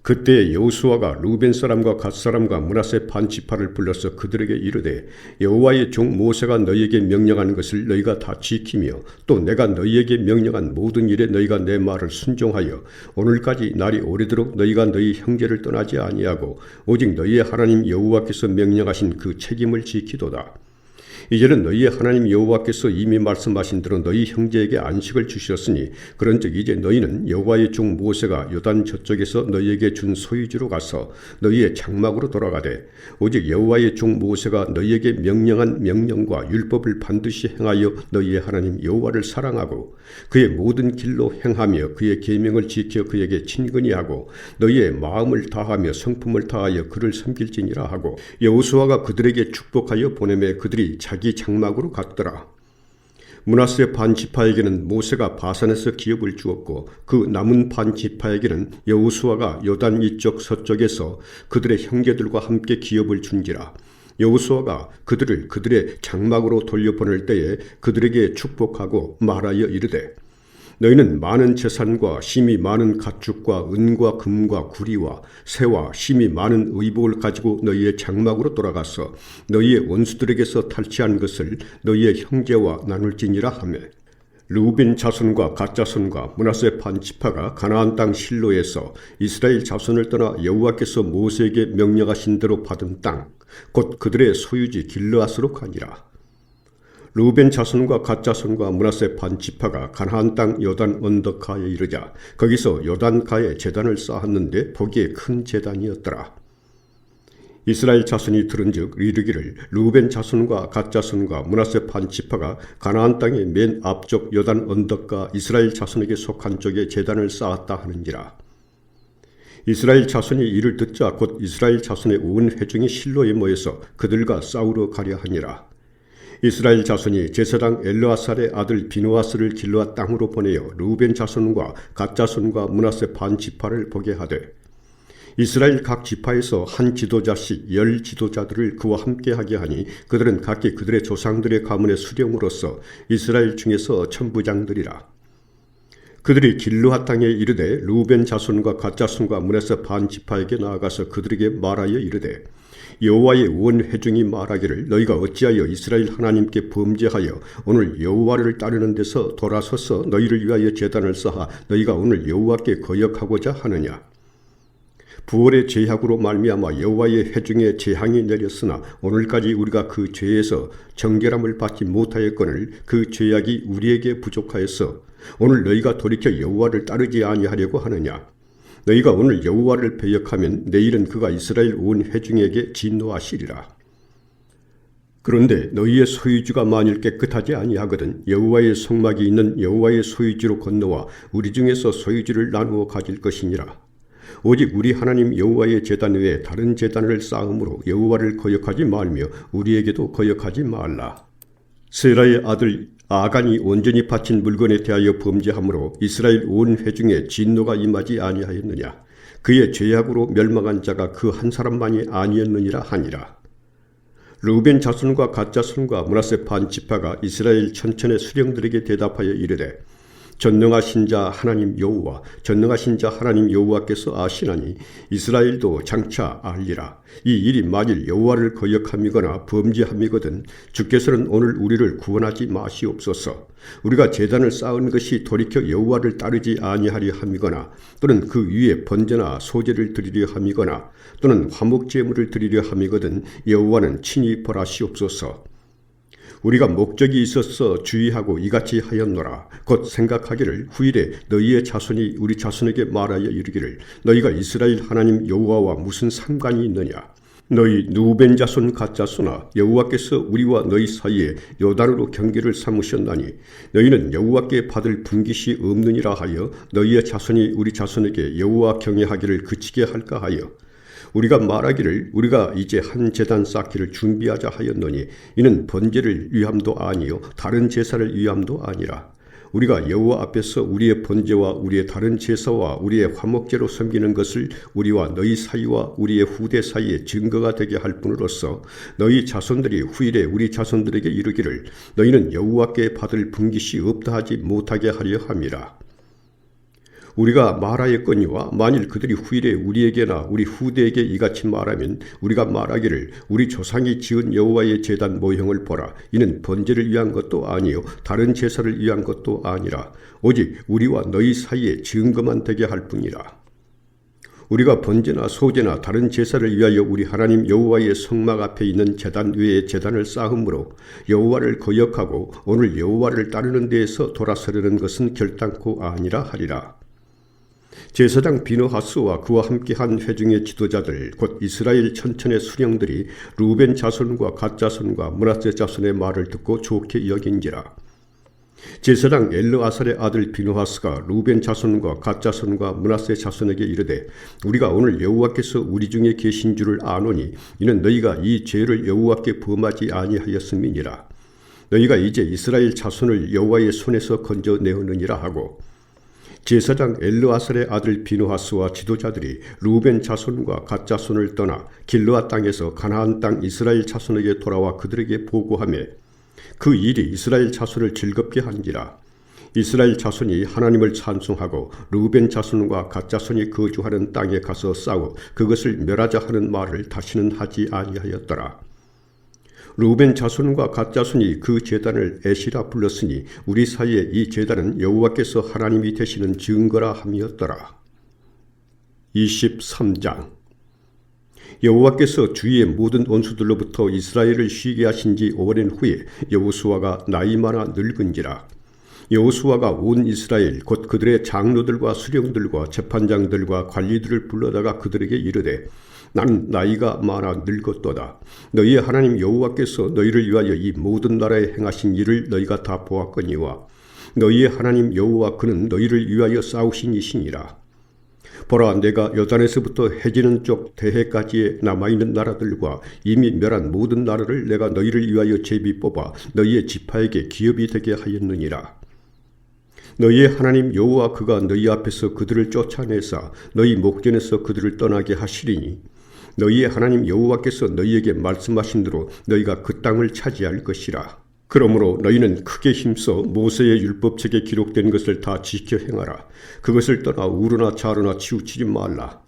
그때 여호수아가 루벤 사람과 갓 사람과 므낫세 반 지파를 불러서 그들에게 이르되 여호와의 종 모세가 너희에게 명령하는 것을 너희가 다 지키며 또 내가 너희에게 명령한 모든 일에 너희가 내 말을 순종하여 오늘까지 날이 오래도록 너희가 너희 형제를 떠나지 아니하고 오직 너희의 하나님 여호와께서 명령하신 그 책임을 지키도다. 이제는 너희의 하나님 여호와께서 이미 말씀하신 대로 너희 형제에게 안식을 주셨으니 그런즉 이제 너희는 여호와의 종 모세가 요단 저쪽에서 너희에게 준 소유지로 가서 너희의 장막으로 돌아가되 오직 여호와의 종 모세가 너희에게 명령한 명령과 율법을 반드시 행하여 너희의 하나님 여호와를 사랑하고 그의 모든 길로 행하며 그의 계명을 지켜 그에게 친근히 하고 너희의 마음을 다하며 성품을 다하여 그를 섬길지니라 하고 여호수아가 그들에게 축복하여 보내매 그들이 자기 장막으로 갔더라. 므낫세 반 지파에게는 모세가 바산에서 기업을 주었고 그 남은 반 지파에게는 여호수아가 요단 이쪽 서쪽에서 그들의 형제들과 함께 기업을 준지라. 여호수아가 그들을 그들의 장막으로 돌려보낼 때에 그들에게 축복하고 말하여 이르되 너희는 많은 재산과 심이 많은 가축과 은과 금과 구리와 새와 심이 많은 의복을 가지고 너희의 장막으로 돌아가서 너희의 원수들에게서 탈취한 것을 너희의 형제와 나눌지니라 하며 루벤 자손과 갓 자손과 므낫세 반 지파가 가나안 땅 실로에서 이스라엘 자손을 떠나 여호와께서 모세에게 명령하신 대로 받은 땅, 곧 그들의 소유지 길르앗으로 가니라. 루벤 자손과 갓 자손과 므낫세 반 지파가 가나안 땅 요단 언덕가에 이르자 거기서 요단가에 제단을 쌓았는데 보기에 큰 제단이었더라. 이스라엘 자손이 들은즉 이르기를 루벤 자손과 갓 자손과 므낫세 반 지파가 가나안 땅의 맨 앞쪽 요단 언덕가 이스라엘 자손에게 속한 쪽에 제단을 쌓았다 하는지라. 이스라엘 자손이 이를 듣자 곧 이스라엘 자손의 온 회중이 실로에 모여서 그들과 싸우러 가려 하니라. 이스라엘 자손이 제사장 엘르아살의 아들 비누아스를 길르앗 땅으로 보내어 루벤 자손과 갓 자손과 므낫세 반 지파를 보게 하되 이스라엘 각 지파에서 한 지도자씩 10 지도자들을 그와 함께하게 하니 그들은 각기 그들의 조상들의 가문의 수령으로서 이스라엘 중에서 천부장들이라. 그들이 길르앗 땅에 이르되 루벤 자손과 갓 자손과 므낫세 반 지파에게 나아가서 그들에게 말하여 이르되 여호와의 온 회중이 말하기를 너희가 어찌하여 이스라엘 하나님께 범죄하여 오늘 여호와를 따르는 데서 돌아서서 너희를 위하여 제단을 쌓아 너희가 오늘 여호와께 거역하고자 하느냐. 부월의 죄악으로 말미암아 여호와의 회중에 재앙이 내렸으나 오늘까지 우리가 그 죄에서 정결함을 받지 못하였거늘 그 죄악이 우리에게 부족하여서 오늘 너희가 돌이켜 여호와를 따르지 아니하려고 하느냐. 너희가 오늘 여호와를 배역하면 내일은 그가 이스라엘 온 회중에게 진노하시리라. 그런데 너희의 소유주가 만일 깨끗하지 아니하거든 여호와의 성막이 있는 여호와의 소유지로 건너와 우리 중에서 소유지를 나누어 가질 것이니라. 오직 우리 하나님 여호와의 제단 외에 다른 제단을 쌓음으로 여호와를 거역하지 말며 우리에게도 거역하지 말라. 세라의 아들 아간이 온전히 바친 물건에 대하여 범죄함으로 이스라엘 온 회중에 진노가 임하지 아니하였느냐. 그의 죄악으로 멸망한 자가 그 한 사람만이 아니었느니라 하니라. 루벤 자손과 갓 자손과 므낫세 반 지파가 이스라엘 천천의 수령들에게 대답하여 이르되 전능하신 자 하나님 여호와 전능하신 자 하나님 여호와께서 아시나니 이스라엘도 장차 알리라. 이 일이 만일 여호와를 거역함이거나 범죄함이거든 주께서는 오늘 우리를 구원하지 마시옵소서. 우리가 제단을 쌓은 것이 돌이켜 여호와를 따르지 아니하려 함이거나 또는 그 위에 번제나 소제를 드리려 함이거나 또는 화목제물을 드리려 함이거든 여호와는 친히 벌하시옵소서. 우리가 목적이 있어서 주의하고 이같이 하였노라. 곧 생각하기를 후일에 너희의 자손이 우리 자손에게 말하여 이르기를 너희가 이스라엘 하나님 여호와와 무슨 상관이 있느냐. 너희 누벤 자손 갓 자손아 여호와께서 우리와 너희 사이에 요단으로 경계를 삼으셨나니 너희는 여호와께 받을 분깃이 없느니라 하여 너희의 자손이 우리 자손에게 여호와 경외하기를 그치게 할까 하여 우리가 말하기를 우리가 이제 한 제단 쌓기를 준비하자 하였노니 이는 번제를 위함도 아니요 다른 제사를 위함도 아니라 우리가 여호와 앞에서 우리의 번제와 우리의 다른 제사와 우리의 화목제로 섬기는 것을 우리와 너희 사이와 우리의 후대 사이에 증거가 되게 할 뿐으로써 너희 자손들이 후일에 우리 자손들에게 이르기를 너희는 여호와께 받을 분깃이 없다 하지 못하게 하려 함이라. 우리가 말하였거니와 만일 그들이 후일에 우리에게나 우리 후대에게 이같이 말하면 우리가 말하기를 우리 조상이 지은 여호와의 제단 모형을 보라. 이는 번제를 위한 것도 아니요 다른 제사를 위한 것도 아니라 오직 우리와 너희 사이에 증거만 되게 할 뿐이라. 우리가 번제나 소제나 다른 제사를 위하여 우리 하나님 여호와의 성막 앞에 있는 제단 위에 제단을 쌓음으로 여호와를 거역하고 오늘 여호와를 따르는 데에서 돌아서려는 것은 결단코 아니라 하리라. 제사장 비느하스와 그와 함께한 회중의 지도자들 곧 이스라엘 천천의 수령들이 루벤 자손과 갓 자손과 므낫세 자손의 말을 듣고 좋게 여긴지라. 제사장 엘르아살의 아들 비느하스가 루벤 자손과 갓 자손과 므낫세 자손에게 이르되 우리가 오늘 여호와께서 우리 중에 계신 줄을 아노니 이는 너희가 이 죄를 여호와께 범하지 아니하였음이니라. 너희가 이제 이스라엘 자손을 여호와의 손에서 건져내었느니라 하고 제사장 엘르아살의 아들 비느하스와 지도자들이 루벤 자손과 갓 자손을 떠나 길르앗 땅에서 가나안 땅 이스라엘 자손에게 돌아와 그들에게 보고하며 그 일이 이스라엘 자손을 즐겁게 한지라. 이스라엘 자손이 하나님을 찬송하고 루벤 자손과 갓 자손이 거주하는 땅에 가서 싸워 그것을 멸하자 하는 말을 다시는 하지 아니하였더라. 루벤 자손과 갓 자손이 그 제단을 에시라 불렀으니 우리 사이에 이 제단은 여호와께서 하나님이 되시는 증거라 함이었더라. 23장. 여호와께서 주위의 모든 원수들로부터 이스라엘을 쉬게 하신 지 오랜 후에 여호수아가 나이 많아 늙은지라. 여호수아가 온 이스라엘 곧 그들의 장로들과 수령들과 재판장들과 관리들을 불러다가 그들에게 이르되 나는 나이가 많아 늙었도다. 너희의 하나님 여호와께서 너희를 위하여 이 모든 나라에 행하신 일을 너희가 다 보았거니와 너희의 하나님 여호와 그는 너희를 위하여 싸우신 이시니라. 보라, 내가 요단에서부터 해지는 쪽 대해까지의 남아있는 나라들과 이미 멸한 모든 나라를 내가 너희를 위하여 제비 뽑아 너희의 지파에게 기업이 되게 하였느니라. 너희의 하나님 여호와 그가 너희 앞에서 그들을 쫓아내사 너희 목전에서 그들을 떠나게 하시리니 너희의 하나님 여호와께서 너희에게 말씀하신 대로 너희가 그 땅을 차지할 것이라. 그러므로 너희는 크게 힘써 모세의 율법책에 기록된 것을 다 지켜 행하라. 그것을 떠나 우르나 좌르나 치우치지 말라.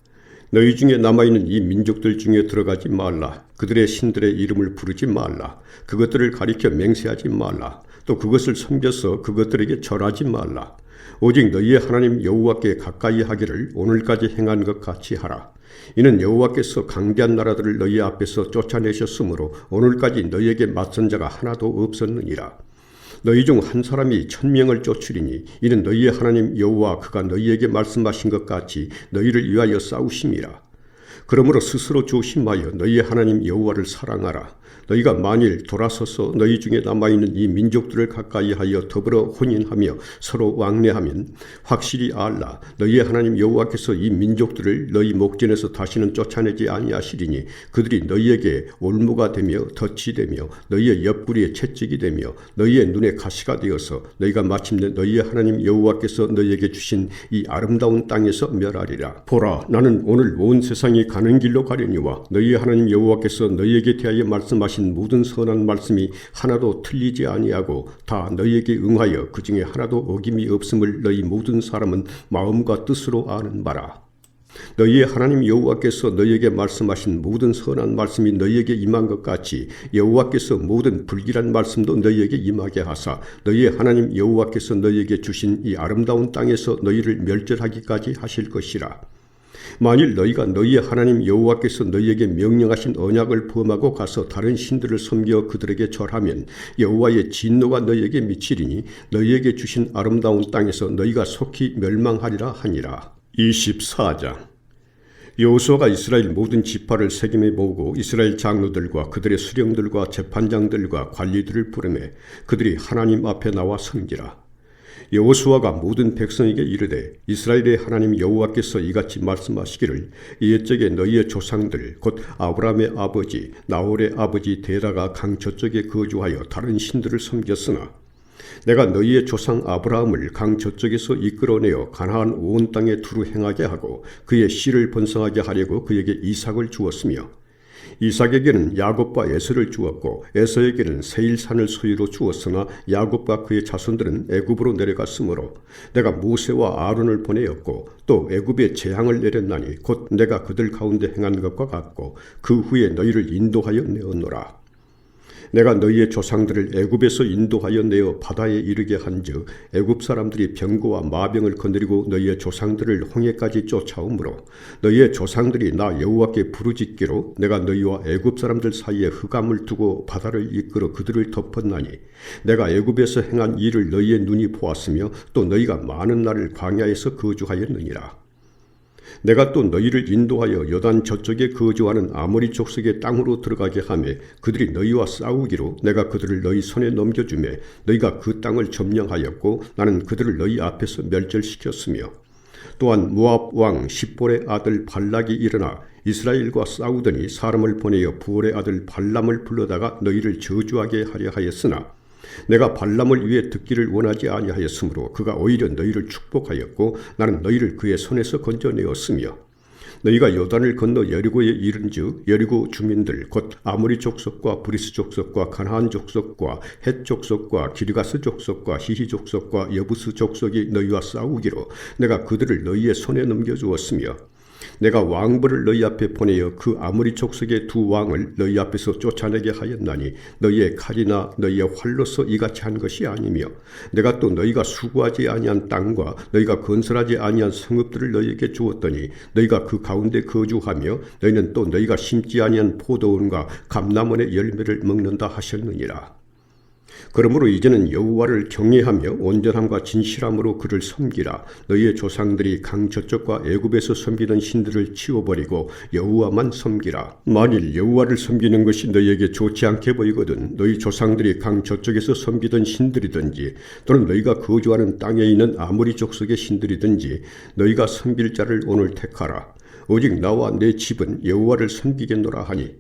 너희 중에 남아있는 이 민족들 중에 들어가지 말라. 그들의 신들의 이름을 부르지 말라. 그것들을 가리켜 맹세하지 말라. 또 그것을 섬겨서 그것들에게 절하지 말라. 오직 너희의 하나님 여호와께 가까이 하기를 오늘까지 행한 것 같이 하라. 이는 여호와께서 강대한 나라들을 너희 앞에서 쫓아내셨으므로 오늘까지 너희에게 맞선 자가 하나도 없었느니라. 너희 중 한 사람이 1000명을 쫓으리니 이는 너희의 하나님 여호와 그가 너희에게 말씀하신 것 같이 너희를 위하여 싸우심이라. 그러므로 스스로 조심하여 너희의 하나님 여호와를 사랑하라. 너희가 만일 돌아서서 너희 중에 남아있는 이 민족들을 가까이 하여 더불어 혼인하며 서로 왕래하면 확실히 알라. 너희의 하나님 여호와께서 이 민족들을 너희 목전에서 다시는 쫓아내지 아니하시리니 그들이 너희에게 올무가 되며 덫이 되며 너희의 옆구리에 채찍이 되며 너희의 눈에 가시가 되어서 너희가 마침내 너희의 하나님 여호와께서 너희에게 주신 이 아름다운 땅에서 멸하리라. 보라, 나는 오늘 온 세상이 가는 길로 가려니와 너희의 하나님 여호와께서 너희에게 대하여 말씀하신 모든 선한 말씀이 하나도 틀리지 아니하고 다 너희에게 응하여 그 중에 하나도 어김이 없음을 너희 모든 사람은 마음과 뜻으로 아는 바라. 너희의 하나님 여호와께서 너희에게 말씀하신 모든 선한 말씀이 너희에게 임한 것 같이 여호와께서 모든 불길한 말씀도 너희에게 임하게 하사 너희의 하나님 여호와께서 너희에게 주신 이 아름다운 땅에서 너희를 멸절하기까지 하실 것이라. 만일 너희가 너희의 하나님 여호와께서 너희에게 명령하신 언약을 범하고 가서 다른 신들을 섬겨 그들에게 절하면 여호와의 진노가 너희에게 미치리니 너희에게 주신 아름다운 땅에서 너희가 속히 멸망하리라 하니라. 24장. 여호수아가 이스라엘 모든 지파를 세겜에 모으고 이스라엘 장로들과 그들의 수령들과 재판장들과 관리들을 부르매 그들이 하나님 앞에 나와 섬기라. 여호수아가 모든 백성에게 이르되 이스라엘의 하나님 여호와께서 이같이 말씀하시기를 옛적에 너희의 조상들 곧 아브라함의 아버지 나홀의 아버지 데라가 강 저쪽에 거주하여 다른 신들을 섬겼으나 내가 너희의 조상 아브라함을 강 저쪽에서 이끌어내어 가나안 온 땅에 두루 행하게 하고 그의 씨를 번성하게 하려고 그에게 이삭을 주었으며 이삭에게는 야곱과 에서를 주었고 에서에게는 세일산을 소유로 주었으나 야곱과 그의 자손들은 애굽으로 내려갔으므로 내가 모세와 아론을 보내었고 또 애굽에 재앙을 내렸나니 곧 내가 그들 가운데 행한 것과 같고 그 후에 너희를 인도하여 내었노라. 내가 너희의 조상들을 애굽에서 인도하여 내어 바다에 이르게 한즉 애굽 사람들이 병거와 마병을 거느리고 너희의 조상들을 홍해까지 쫓아오므로 너희의 조상들이 나 여호와께 부르짖기로 내가 너희와 애굽 사람들 사이에 흑암을 두고 바다를 이끌어 그들을 덮었나니 내가 애굽에서 행한 일을 너희의 눈이 보았으며 또 너희가 많은 날을 광야에서 거주하였느니라. 내가 또 너희를 인도하여 요단 저쪽에 거주하는 아모리 족속의 땅으로 들어가게 하며 그들이 너희와 싸우기로 내가 그들을 너희 손에 넘겨주매 너희가 그 땅을 점령하였고 나는 그들을 너희 앞에서 멸절시켰으며 또한 모압 왕 십볼의 아들 발락이 일어나 이스라엘과 싸우더니 사람을 보내어 부올의 아들 발람을 불러다가 너희를 저주하게 하려 하였으나 내가 발람을 위해 듣기를 원하지 아니하였으므로 그가 오히려 너희를 축복하였고 나는 너희를 그의 손에서 건져내었으며 너희가 요단을 건너 여리고에 이른즉 여리고 주민들 곧 아모리 족속과 브리스 족속과 가나안 족속과 헷 족속과 기르가스 족속과 히히 족속과 여부스 족속이 너희와 싸우기로 내가 그들을 너희의 손에 넘겨주었으며 내가 왕벌을 너희 앞에 보내어 그 아모리 족속의 두 왕을 너희 앞에서 쫓아내게 하였나니 너희의 칼이나 너희의 활로서 이같이 한 것이 아니며 내가 또 너희가 수고하지 아니한 땅과 너희가 건설하지 아니한 성읍들을 너희에게 주었더니 너희가 그 가운데 거주하며 너희는 또 너희가 심지 아니한 포도원과 감람원의 열매를 먹는다 하셨느니라. 그러므로 이제는 여호와를 경외하며 온전함과 진실함으로 그를 섬기라. 너희의 조상들이 강 저쪽과 애굽에서 섬기던 신들을 치워버리고 여호와만 섬기라. 만일 여호와를 섬기는 것이 너희에게 좋지 않게 보이거든 너희 조상들이 강 저쪽에서 섬기던 신들이든지 또는 너희가 거주하는 땅에 있는 아모리 족속의 신들이든지 너희가 섬길 자를 오늘 택하라. 오직 나와 내 집은 여호와를 섬기겠노라 하니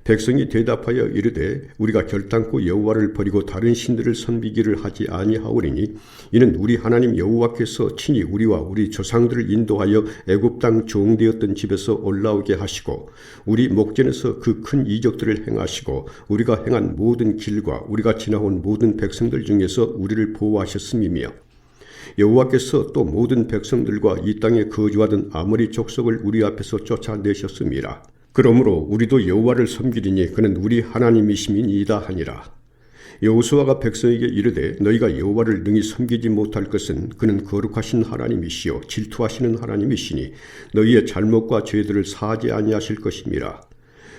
백성이 대답하여 이르되 우리가 결단코 여호와를 버리고 다른 신들을 섬기기를 하지 아니하오리니 이는 우리 하나님 여호와께서 친히 우리와 우리 조상들을 인도하여 애굽 땅 종되었던 집에서 올라오게 하시고 우리 목전에서 그 큰 이적들을 행하시고 우리가 행한 모든 길과 우리가 지나온 모든 백성들 중에서 우리를 보호하셨음이며 여호와께서 또 모든 백성들과 이 땅에 거주하던 아모리 족속을 우리 앞에서 쫓아내셨음이라. 그러므로 우리도 여호와를 섬기리니 그는 우리 하나님이심이니이다 하니라. 여호수아가 백성에게 이르되 너희가 여호와를 능히 섬기지 못할 것은 그는 거룩하신 하나님이시요 질투하시는 하나님이시니 너희의 잘못과 죄들을 사하지 아니하실 것임이라.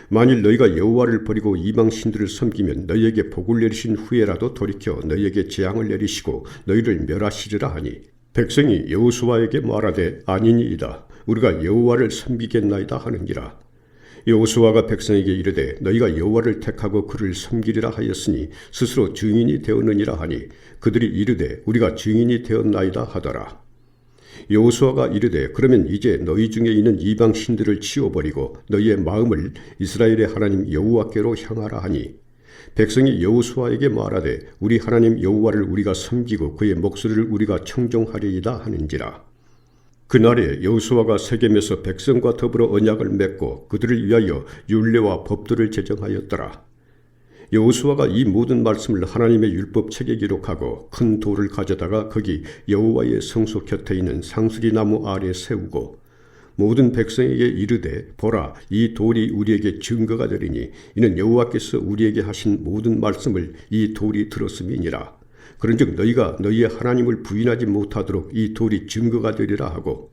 만일 너희가 여호와를 버리고 이방 신들을 섬기면 너희에게 복을 내리신 후에라도 돌이켜 너희에게 재앙을 내리시고 너희를 멸하시리라 하니 백성이 여호수아에게 말하되 아니니이다. 우리가 여호와를 섬기겠나이다 하는지라. 여호수아가 백성에게 이르되 너희가 여호와를 택하고 그를 섬기리라 하였으니 스스로 증인이 되었느니라 하니 그들이 이르되 우리가 증인이 되었나이다 하더라. 여호수아가 이르되 그러면 이제 너희 중에 있는 이방 신들을 치워버리고 너희의 마음을 이스라엘의 하나님 여호와께로 향하라 하니 백성이 여호수아에게 말하되 우리 하나님 여호와를 우리가 섬기고 그의 목소리를 우리가 청종하리이다 하는지라. 그날에 여호수아가 세겜에서 백성과 더불어 언약을 맺고 그들을 위하여 율례와 법도를 제정하였더라. 여호수아가 이 모든 말씀을 하나님의 율법책에 기록하고 큰 돌을 가져다가 거기 여호와의 성소 곁에 있는 상수리 나무 아래 세우고 모든 백성에게 이르되 보라 이 돌이 우리에게 증거가 되리니 이는 여호와께서 우리에게 하신 모든 말씀을 이 돌이 들었음이니라. 그런즉 너희가 너희의 하나님을 부인하지 못하도록 이 돌이 증거가 되리라 하고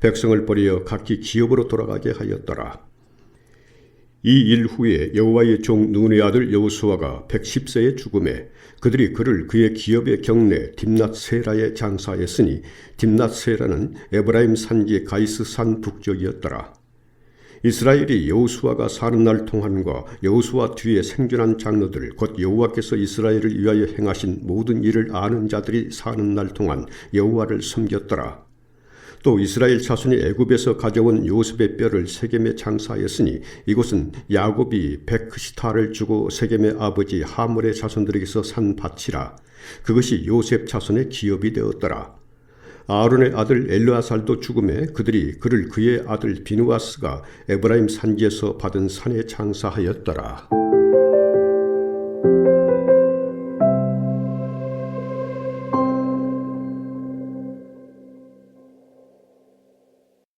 백성을 버리어 각기 기업으로 돌아가게 하였더라. 이 일 후에 여호와의 종 눈의 아들 여호수아가 110세에 죽음에 그들이 그를 그의 기업의 경내 딥낫세라에 장사했으니 딥낫세라는 에브라임 산지 가이스 산 북쪽이었더라. 이스라엘이 여호수아가 사는 날 통한과 여호수아 뒤에 생존한 장로들 곧 여호와께서 이스라엘을 위하여 행하신 모든 일을 아는 자들이 사는 날 동안 여호와를 섬겼더라. 또 이스라엘 자손이 애굽에서 가져온 요셉의 뼈를 세겜에 장사하였으니 이곳은 야곱이 베크시타를 주고 세겜의 아버지 하몰의 자손들에게서 산 밭이라. 그것이 요셉 자손의 기업이 되었더라. 아론의 아들 엘르아살도 죽음에 그들이 그를 그의 아들 비누아스가 에브라임 산지에서 받은 산에 장사하였더라.